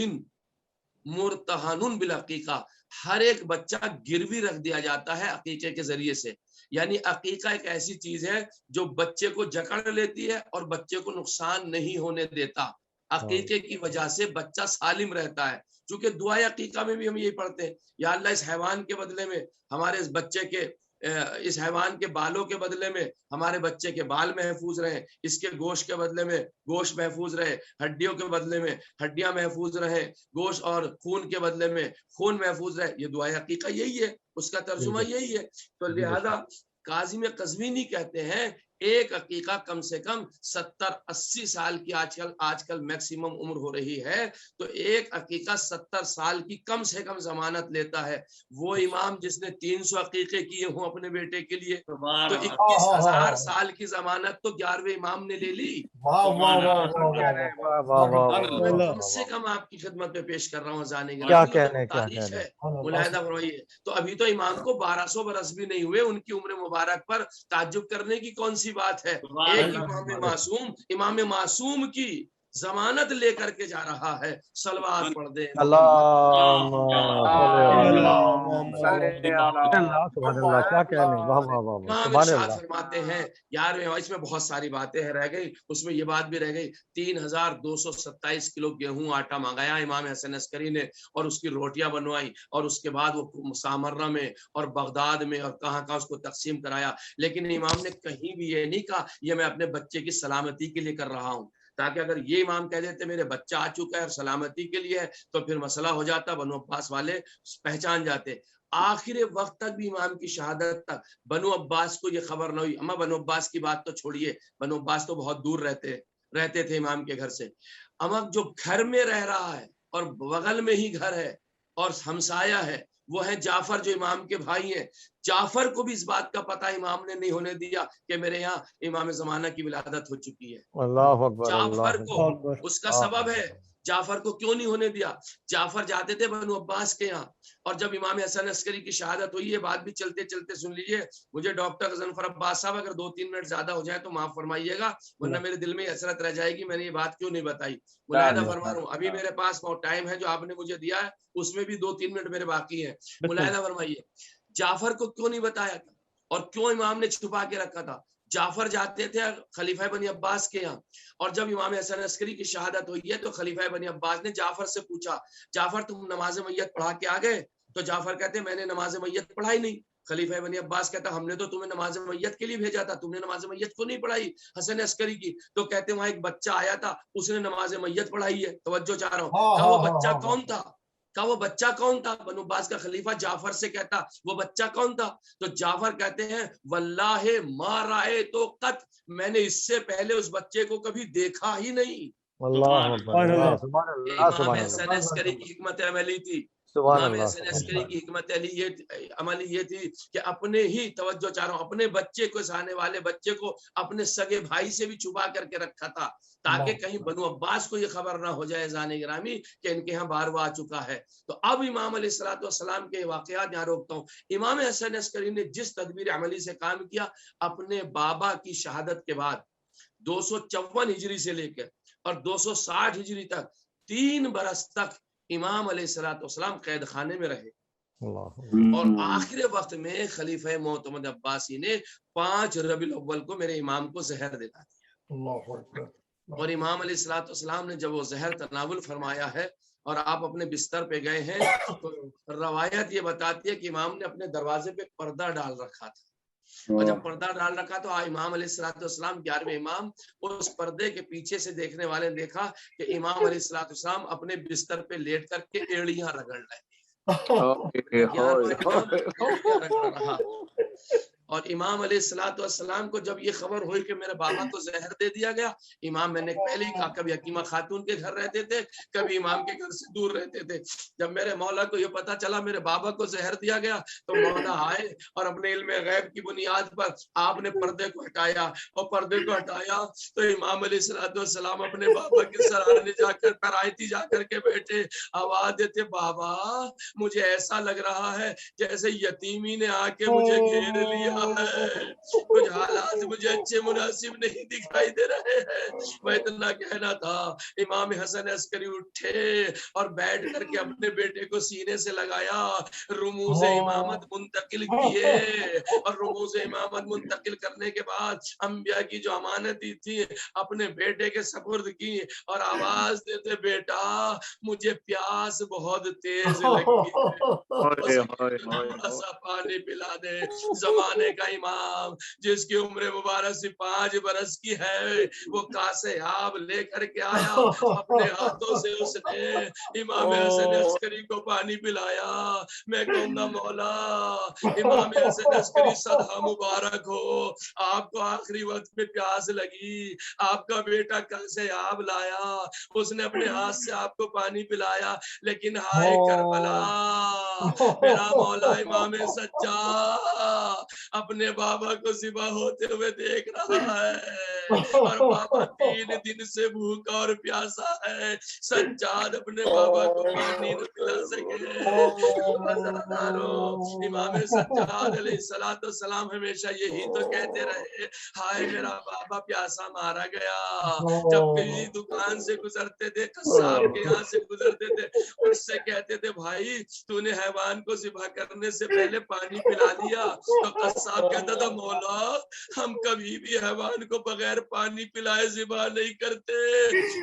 مرتہن بالعقیقہ، ہر ایک بچہ گروی رکھ دیا جاتا ہے عقیقے کے ذریعے سے. یعنی عقیقہ ایک ایسی چیز ہے جو بچے کو جکڑ لیتی ہے اور بچے کو نقصان نہیں ہونے دیتا. عقیقے کی وجہ سے بچہ سالم رہتا ہے. چونکہ دعائے عقیقہ میں بھی ہم یہی پڑھتے ہیں، یا اللہ اس حیوان کے بدلے میں ہمارے اس بچے کے، اس حیوان کے بالوں کے بدلے میں ہمارے بچے کے بال محفوظ رہیں، اس کے گوشت کے بدلے میں گوشت محفوظ رہے، ہڈیوں کے بدلے میں ہڈیاں محفوظ رہیں، گوشت اور خون کے بدلے میں خون محفوظ رہے. یہ دعائے عقیقہ یہی ہے، اس کا ترجمہ یہی ہے. تو لہذا کاظم قزوینی کہتے ہیں ایک عقیقہ کم سے کم 70-80 سال کی آج کل میکسیمم عمر ہو رہی ہے، تو ایک عقیقہ 70 سال کی کم سے کم ضمانت لیتا ہے. وہ امام جس نے 300 عقیقے کیے ہوں اپنے بیٹے کے لیے تو 21,000 سال کی ضمانت تو 11ویں امام نے لے لی. کم سے کم آپ کی خدمت میں پیش کر رہا ہوں جانے کے تاریخ ہے، ملاحظہ فرمائیے. تو ابھی تو امام کو 1200 برس بھی نہیں ہوئے، ان کی عمر مبارک پر تعجب کرنے کی کون سی بات ہے؟ ایک امام معصوم کی ضمانت لے کر کے جا رہا ہے. صلوات پڑھ دیں. فرماتے ہیں یار اس میں بہت ساری باتیں رہ گئی، اس میں یہ بات بھی رہ گئی 3227 کلو گیہوں آٹا منگایا امام حسن عسکری نے اور اس کی روٹیاں بنوائی، اور اس کے بعد وہ سامرہ میں اور بغداد میں اور کہاں اس کو تقسیم کرایا. لیکن امام نے کہیں بھی یہ نہیں کہا یہ میں اپنے بچے کی سلامتی کے لیے کر رہا ہوں، تاکہ اگر یہ امام کہہ دیتے میرے بچہ آ چکا ہے اور سلامتی کے لیے ہے تو پھر مسئلہ ہو جاتا، بنو عباس والے پہچان جاتے. آخر وقت تک بھی امام کی شہادت تک بنو عباس کو یہ خبر نہ ہوئی. اما بنو عباس کی بات تو چھوڑیے، بنو عباس تو بہت دور رہتے تھے امام کے گھر سے. اما جو گھر میں رہ رہا ہے اور بغل میں ہی گھر ہے اور ہمسایہ ہے وہ ہے جعفر جو امام کے بھائی ہیں. جعفر کو بھی اس بات کا پتہ امام نے نہیں ہونے دیا کہ میرے یہاں امام زمانہ کی ولادت ہو چکی ہے. اللہ اکبر. جعفر کو اس کا سبب ہے، جعفر کو کیوں نہیں ہونے دیا؟ جعفر جاتے تھے بنو عباس کے یہاں، اور جب امام حسن عسکری کی شہادت ہوئی، یہ بات بھی چلتے چلتے سن لیجئے، مجھے ڈاکٹر غضنفر عباس صاحب اگر 2-3 منٹ زیادہ ہو جائے تو معاف فرمائیے گا، ورنہ میرے دل میں حسرت رہ جائے گی میں نے یہ بات کیوں نہیں بتائی. ملاحظہ فرما رہا ہوں، ابھی میرے پاس وہ ٹائم ہے جو آپ نے مجھے دیا ہے، اس میں بھی 2-3 منٹ میرے باقی ہیں. ملاحظہ فرمائیے جعفر کو کیوں نہیں بتایا تھا اور کیوں امام نے چھپا کے رکھا تھا؟ جعفر جاتے تھے خلیفہ بنی عباس کے یہاں، اور جب امام حسن عسکری کی شہادت ہوئی ہے تو خلیفہ بنی عباس نے جعفر سے پوچھا جعفر تم نماز میت پڑھا کے آ گئے؟ تو جعفر کہتے میں نے نماز میت پڑھائی نہیں. خلیفہ بنی عباس کہتا ہم نے تو تمہیں نماز میت کے لیے بھیجا تھا، تم نے نماز میت کو نہیں پڑھائی حسن عسکری کی. تو کہتے وہاں ایک بچہ آیا تھا اس نے نماز میت پڑھائی ہے. توجہ چاہ رہا ہوں، کہ وہ بچہ کون تھا؟ وہ بچہ کون تھا؟ بنو عباس کا خلیفہ جعفر سے کہتا وہ بچہ کون تھا؟ تو جعفر کہتے ہیں واللہ ما رأیت قط، میں نے اس سے پہلے اس بچے کو کبھی دیکھا ہی نہیں. امام حسن عسکری کی حکمت عملی تھی، امام حسن عسکری کی حکمت عملی یہ تھی کہ اپنے ہی، توجہ چاہ رہا ہوں، اپنے بچے کو، اس آنے والے بچے کو اپنے سگے بھائی سے بھی چھپا کر کے رکھا تھا تاکہ کہیں بنو عباس کو یہ خبر نہ ہو جائے زانے گرامی کہ ان کے ہاں بارو آ چکا ہے. تو اب امام علیہ الصلوۃ والسلام کے واقعات یہاں روکتا ہوں. امام حسن عسکری نے جس تدبیر عملی سے کام کیا، اپنے بابا کی شہادت کے بعد 254 ہجری سے لے کر اور 260 ہجری تک 3 برس تک امام علیہ الصلوۃ والسلام قید خانے میں رہے. اور آخر وقت میں خلیفہ معتمد عباسی نے 5 ربیع الاول کو میرے امام کو زہر دے دیا. اور امام علیہ الصلوۃ والسلام نے جب وہ زہر تناول فرمایا ہے اور آپ اپنے بستر پہ گئے ہیں تو روایت یہ بتاتی ہے کہ امام نے اپنے دروازے پہ پردہ ڈال رکھا تھا، اور جب پردہ ڈال رکھا تو امام علیہ الصلوۃ والسلام 11ویں امام اس پردے کے پیچھے سے دیکھنے والے نے دیکھا کہ امام علیہ الصلوۃ والسلام اپنے بستر پہ لیٹ کر کے ایڑیاں رگڑ رہے ہیں، 11واں امام ایڑیاں رگڑ رہا۔ اور امام علیہ الصلوۃ والسلام کو جب یہ خبر ہوئی کہ میرے بابا کو زہر دے دیا گیا، امام، میں نے پہلے ہی کہا کبھی حکیمہ خاتون کے گھر رہتے تھے، کبھی امام کے گھر سے دور رہتے تھے، جب میرے مولا کو یہ پتا چلا میرے بابا کو زہر دیا گیا تو مولا آئے اور اپنے علم غیب کی بنیاد پر آپ نے پردے کو ہٹایا، اور پردے کو ہٹایا تو امام علیہ الصلوۃ والسلام اپنے بابا کے سرانے جا کر کرائتی جا کر کے بیٹھے، آواز دیتے، بابا مجھے ایسا لگ رہا ہے جیسے یتیمی نے آ کے مجھے گھیر لیا ہے، کچھ حالات مجھے اچھے مناسب نہیں دکھائی دے رہے ہیں۔ میں اتنا کہنا تھا، امام حسن عسکری اٹھے اور بیٹھ کر کے اپنے بیٹے کو سینے سے لگایا، رموز امامت منتقل کیے، اور رموز امامت منتقل کرنے کے بعد انبیاء کی جو امانتی تھی اپنے بیٹے کے سپرد کی، اور آواز دیتے، بیٹا مجھے پیاس بہت تیز لگی ہے، ایسا پانی پلا دے۔ زمانے کا امام جس کی عمر مبارک سے 5 برس کی ہے، وہ کاسے آب لے کر کے آیا، اپنے ہاتھوں سے اس نے امام حسن عسکری کو پانی پلایا۔ میں کہوں گا مولا امام حسن عسکری صدہ مبارک ہو، آپ کو آخری وقت میں پیاس لگی، آپ کا بیٹا کاسے آب لایا، اس نے اپنے ہاتھ سے آپ کو پانی پلایا، لیکن ہائے کربلا، میرا مولا امام سجاد اپنے بابا کو ذبح ہوتے ہوئے دیکھ رہا ہے، اور بابا 3 دن سے بھوکا اور پیاسا ہے، سجاد اپنے بابا کو پانی نہ پلا سکے۔ امام سجاد علیہ الصلوۃ والسلام ہمیشہ یہی تو کہتے رہے، ہائے میرا بابا پیاسا مارا گیا۔ جب کسی دکان سے گزرتے تھے، قصاب کے یہاں سے گزرتے تھے، اس سے کہتے تھے، بھائی تو نے حیوان کو ذبح کرنے سے پہلے پانی پلا لیا؟ تو قصاب کہتا تھا، مولا ہم کبھی بھی حیوان کو بغیر پانی پلائے ذبح نہیں کرتے۔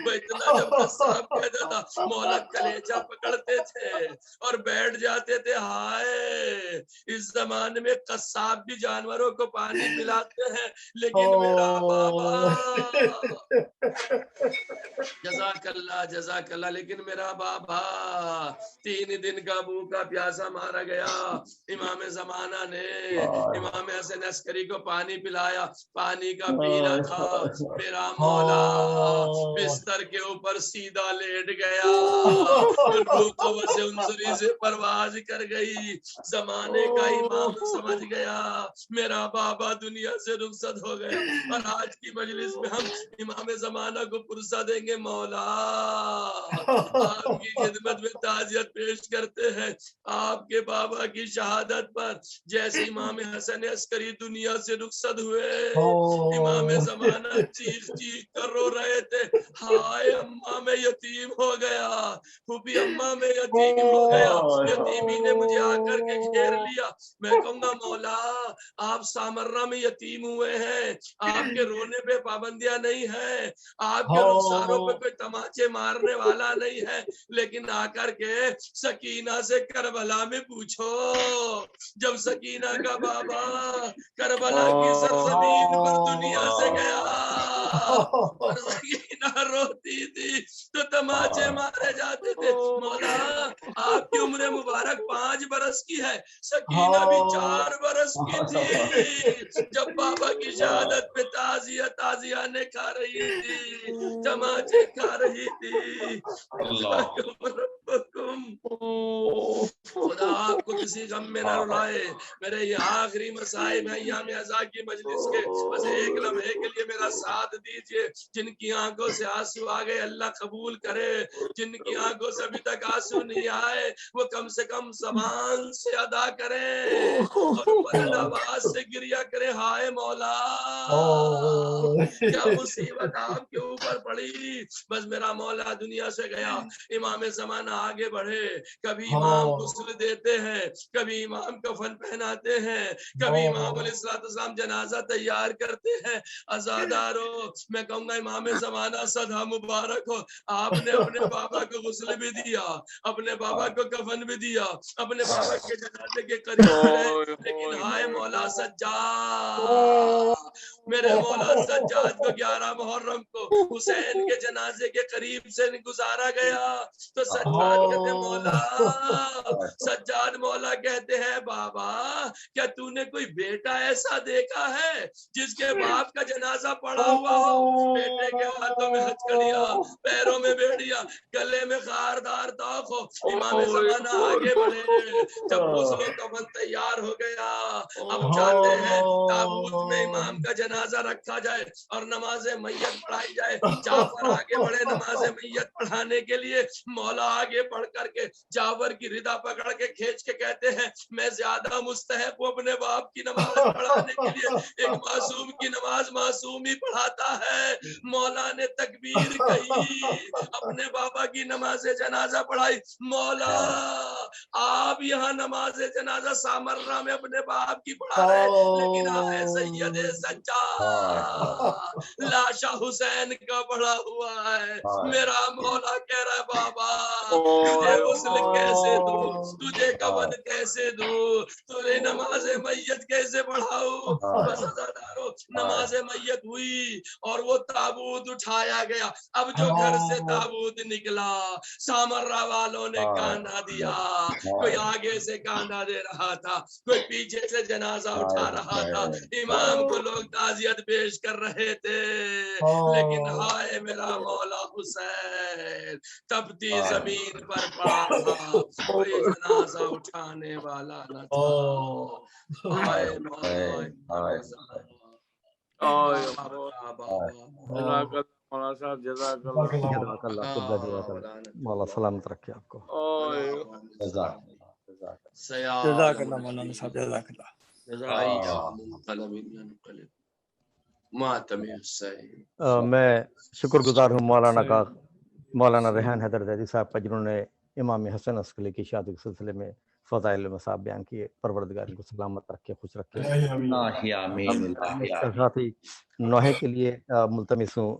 وہ اتنا جب قصاب کہتا تھا، مولا کلیجہ پکڑتے تھے اور بیٹھ جاتے تھے، ہائے اس زمانے میں قصاب بھی جانوروں کو پانی پلاتے ہیں، لیکن میرا بابا جزاک اللہ، لیکن میرا بابا 3 دن کا بھوکا پیاسا مارا گیا۔ امام زمانہ نے امام حسن عسکری کو پانی پلایا، پانی کا پینا تھا، میرا مولا بستر کے اوپر سیدھا لیٹ گیا، روح سے انصری سے پرواز کر گئی۔ زمانے کا امام سمجھ گیا میرا بابا دنیا سے رخصت ہو گیا، اور آج کی مجلس میں ہم امام زمانہ کو پرسہ دیں گے، مولا آپ کی خدمت میں تعزیت پیش کرتے ہیں آپ کے بابا کی شہادت پر۔ جیسے امام حسن عسکری دنیا سے رخصت ہوئے، امام زمانہ چیخ چیخ کر رو رہے تھے، ہائے اماں میں یتیم ہو گیا، پھوپھی اماں میں یتیم ہو گیا، یتیمی نے مجھے آ کر کے گھیر لیا۔ میں کہوں گا مولا آپ سامرہ میں یتیم ہوئے ہیں، آپ کے رونے پہ پابندیاں نہیں ہیں، آپ کے رخساروں پہ کوئی تماچے مارنے والا نہیں ہے، لیکن آ کر کے سکینہ سے کربلا میں پوچھو، جب سکینہ کا بابا کربلا کی سرزمین پر دنیا سے گیا اور سکینہ روتی تھی تو تماچے مارے جاتے تھے۔ مولا آپ کی عمر مبارک 5 برس کی ہے، سکینہ بھی 4 برس کی تھی جب بابا کی شہادت پہ تازیہ نے کھا رہی تھی، تماچے کھا رہی تھی۔ خدا آپ کو کسی غم میں نہ رلائے۔ میرے یہ آخری مصائب ہیں ایام عزا کی مجلس کے، بس ایک لمحے کے لیے میرا ساتھ دیجئے۔ جن کی آنکھوں سے آنسو آ گئے اللہ قبول کرے، جن کی آنکھوں سے ابھی تک آنسو نہیں آئے وہ کم سے کم زبان سے ادا کریں اور بلند آواز سے گریہ کریں، ہائے مولا کیا مصیبت آپ کے اوپر پڑی۔ بس میرا مولا دنیا سے گیا، امام زمانہ آگے بڑھے، کبھی امام غسل دیتے ہیں، کبھی امام کفن پہناتے ہیں، کبھی امام علیہ السلام جنازہ تیار کرتے ہیں۔ عزادارو میں کہوں گا امام زمانہ صدا مبارک ہو، آپ نے اپنے بابا کو غسل بھی دیا، اپنے بابا کو کفن بھی دیا، اپنے بابا کے جنازے کے قریب رہے، لیکن ہائے مولا سجاد، میرے مولا سجاد کو 11 محرم کو حسین کے جنازے کے قریب سے گزارا گیا تو سجاد کہتے مولا کہتے ہیں بابا کیا تو نے کوئی بیٹا ایسا دیکھا ہے جس کے باپ کا جنازہ پڑا ہوا ہو؟ بیٹے کے ہاتھوں میں ہتھکڑیاں، پیروں میں بیڑیاں، گلے میں خاردار طاق ہو۔ امام زمانہ آگے بڑھے، جب غسل و کفن تیار ہو گیا، اب چاہتے ہیں تابوت میں امام کا جنازہ رکھا جائے اور نماز میت پڑھائی جائے۔ جعفر آگے بڑھے نماز میت پڑھانے کے لیے، مولا آگے بڑھ کر کے جعفر کی ردا پکڑ کے کھینچ کے کہتے ہیں میں زیادہ مستحق ہوں اپنے باپ کی نماز پڑھانے کے لیے، ایک معصوم کی نماز معصوم ہی پڑھاتا ہے۔ مولا نے تکبیر کہی، اپنے بابا کی نماز جنازہ پڑھائی۔ مولا آپ یہاں نماز جنازہ سامرہ میں اپنے باپ کی پڑھا رہے، لیکن آئے سید سجاد لاشا حسین کا پڑا ہوا ہے۔ میرا مولا کہہ رہا ہے بابا تجھے غسل کیسے دوں، تجھے کفن کیسے دوں، تجھے نماز میت کیسے پڑھاؤں؟ بس عزادارو نماز میت ہوئی اور وہ تابوت اٹھایا گیا۔ اب جو گھر سے تابوت نکلا سامرہ والوں نے کاندھا دیا، کوئی آگے سے کاندھا دے رہا تھا، کوئی پیچھے سے جنازہ اٹھا رہا تھا، امام کو لوگ تعزیت پیش کر رہے تھے، لیکن ہائے میرا مولا حسین تپتی زمین پر پڑا تھا، کوئی جنازہ اٹھانے والا نہ تھا۔ ہائے مولا مولانا صاحب جزاک اللہ، مولا سلامت رکھے آپ کو۔ جزاک اللہ مولانا صاحب، جزاک اللہ۔ میں شکر گزار ہوں مولانا کا، مولانا ریحان حیدر زیدی صاحب کا، جنہوں نے امام حسن عسکری کی شادی کے سلسلے میں فضائل مصاب بیان کیے۔ پروردگار ان کو سلامت رکھے، خوش رکھے۔ ساتھی نوحے کے لیے ملتمس ہوں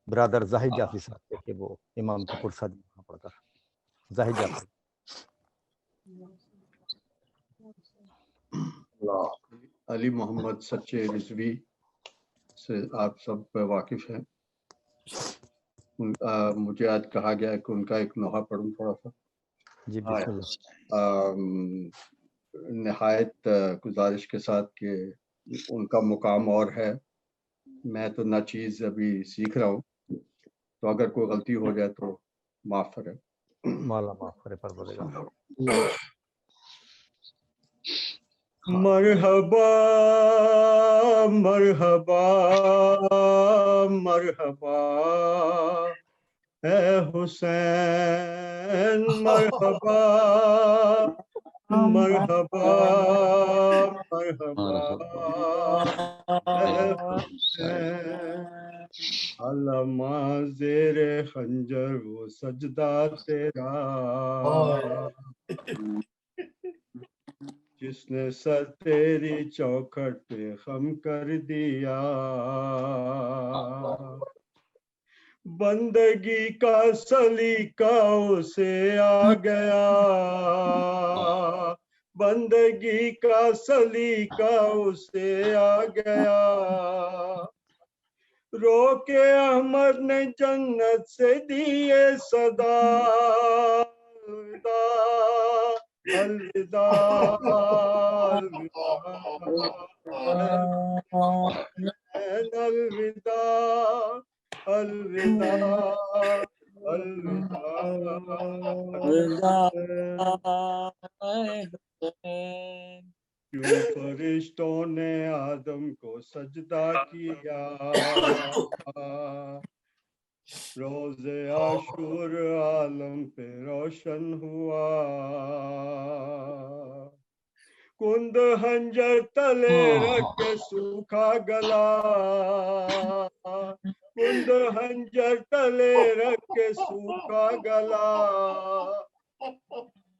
برادر زاہد جعفری صاحب سے کہ وہ امام کی پرساد پڑھ کر۔ زاہد جعفری۔ علی محمد سچے رضوی سے آپ سب واقف ہیں، مجھے آج کہا گیا کہ ان کا ایک نوحہ پڑھوں تھوڑا سا۔ جی بسم اللہ۔ نہایت گزارش کے ساتھ کہ ان کا مقام اور ہے، میں تو نہ چیز ابھی سیکھ رہا ہوں، تو اگر کوئی غلطی ہو جائے تو معاف کرے، مولا معاف کرے پروردگار۔ مرحبا مرحبا مرحبا اے حسین، مرحبا مرحبا مرحبا اے حسین، علامہ زیر خنجر وہ سجدہ تیرا، جس نے سر تیری چوکھٹ پہ خم کر دیا، بندگی کا سلیقہ اسے آ گیا، بندگی کا سلیقہ اسے آ گیا، رو کے احمد نے جنت سے دیے صدا، الوداع الوداع الوداع الوداع، کیوں فرشتوں نے آدم کو سجدہ کیا، روز عاشور عالم پہ روشن ہوا، کند ہنجر تلے رکھ کے سوکھا گلا، کند ہنجر تلے رکھ کے سوکھا گلا،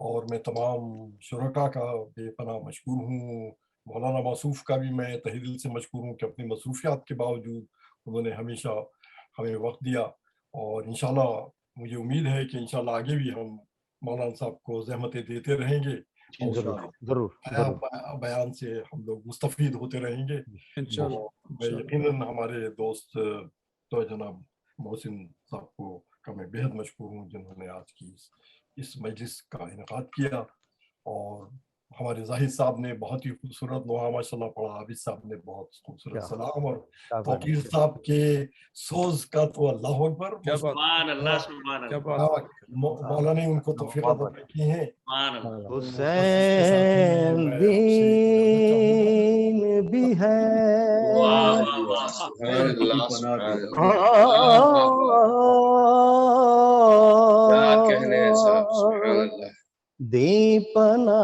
اور میں تمام شرکا کا بے پناہ مشکور ہوں. مولانا موصوف کا بھی میں تہہ دل سے مشکور ہوں کہ اپنی مصروفیات کے باوجود انہوں نے ہمیشہ ہمیں وقت دیا. اور انشاءاللہ مجھے امید ہے کہ انشاءاللہ آگے بھی ہم مولانا صاحب کو زحمتیں دیتے رہیں گے. ضرور بیان سے ہم لوگ مستفید ہوتے رہیں گے. میں یقیناً ہمارے دوست تو جناب محسن صاحب کو کا میں بہت مشکور ہوں جنہوں نے آج کی اس مجلس کا انعقاد کیا. اور ہمارے زاہد صاحب نے بہت ہی خوبصورت دعا ماشاء اللہ پڑھا. عابد صاحب نے بہت خوبصورت سلام. اور توقیر صاحب کے سوز کا تو اللہ اکبر. سبحان اللہ سبحان اللہ. مولا نے ان کو توفیق عطا کی ہے. حسین دین بھی ہے. دیپنا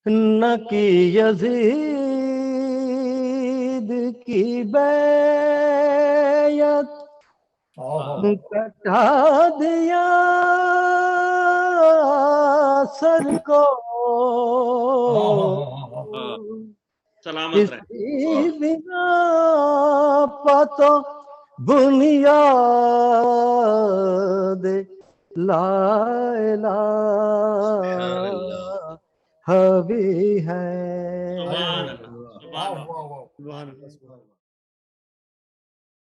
نہ کی یزید کی بیعت کٹا دیا سر کو. اسی بنا پتو بنیاد لا الہ بھی ہے.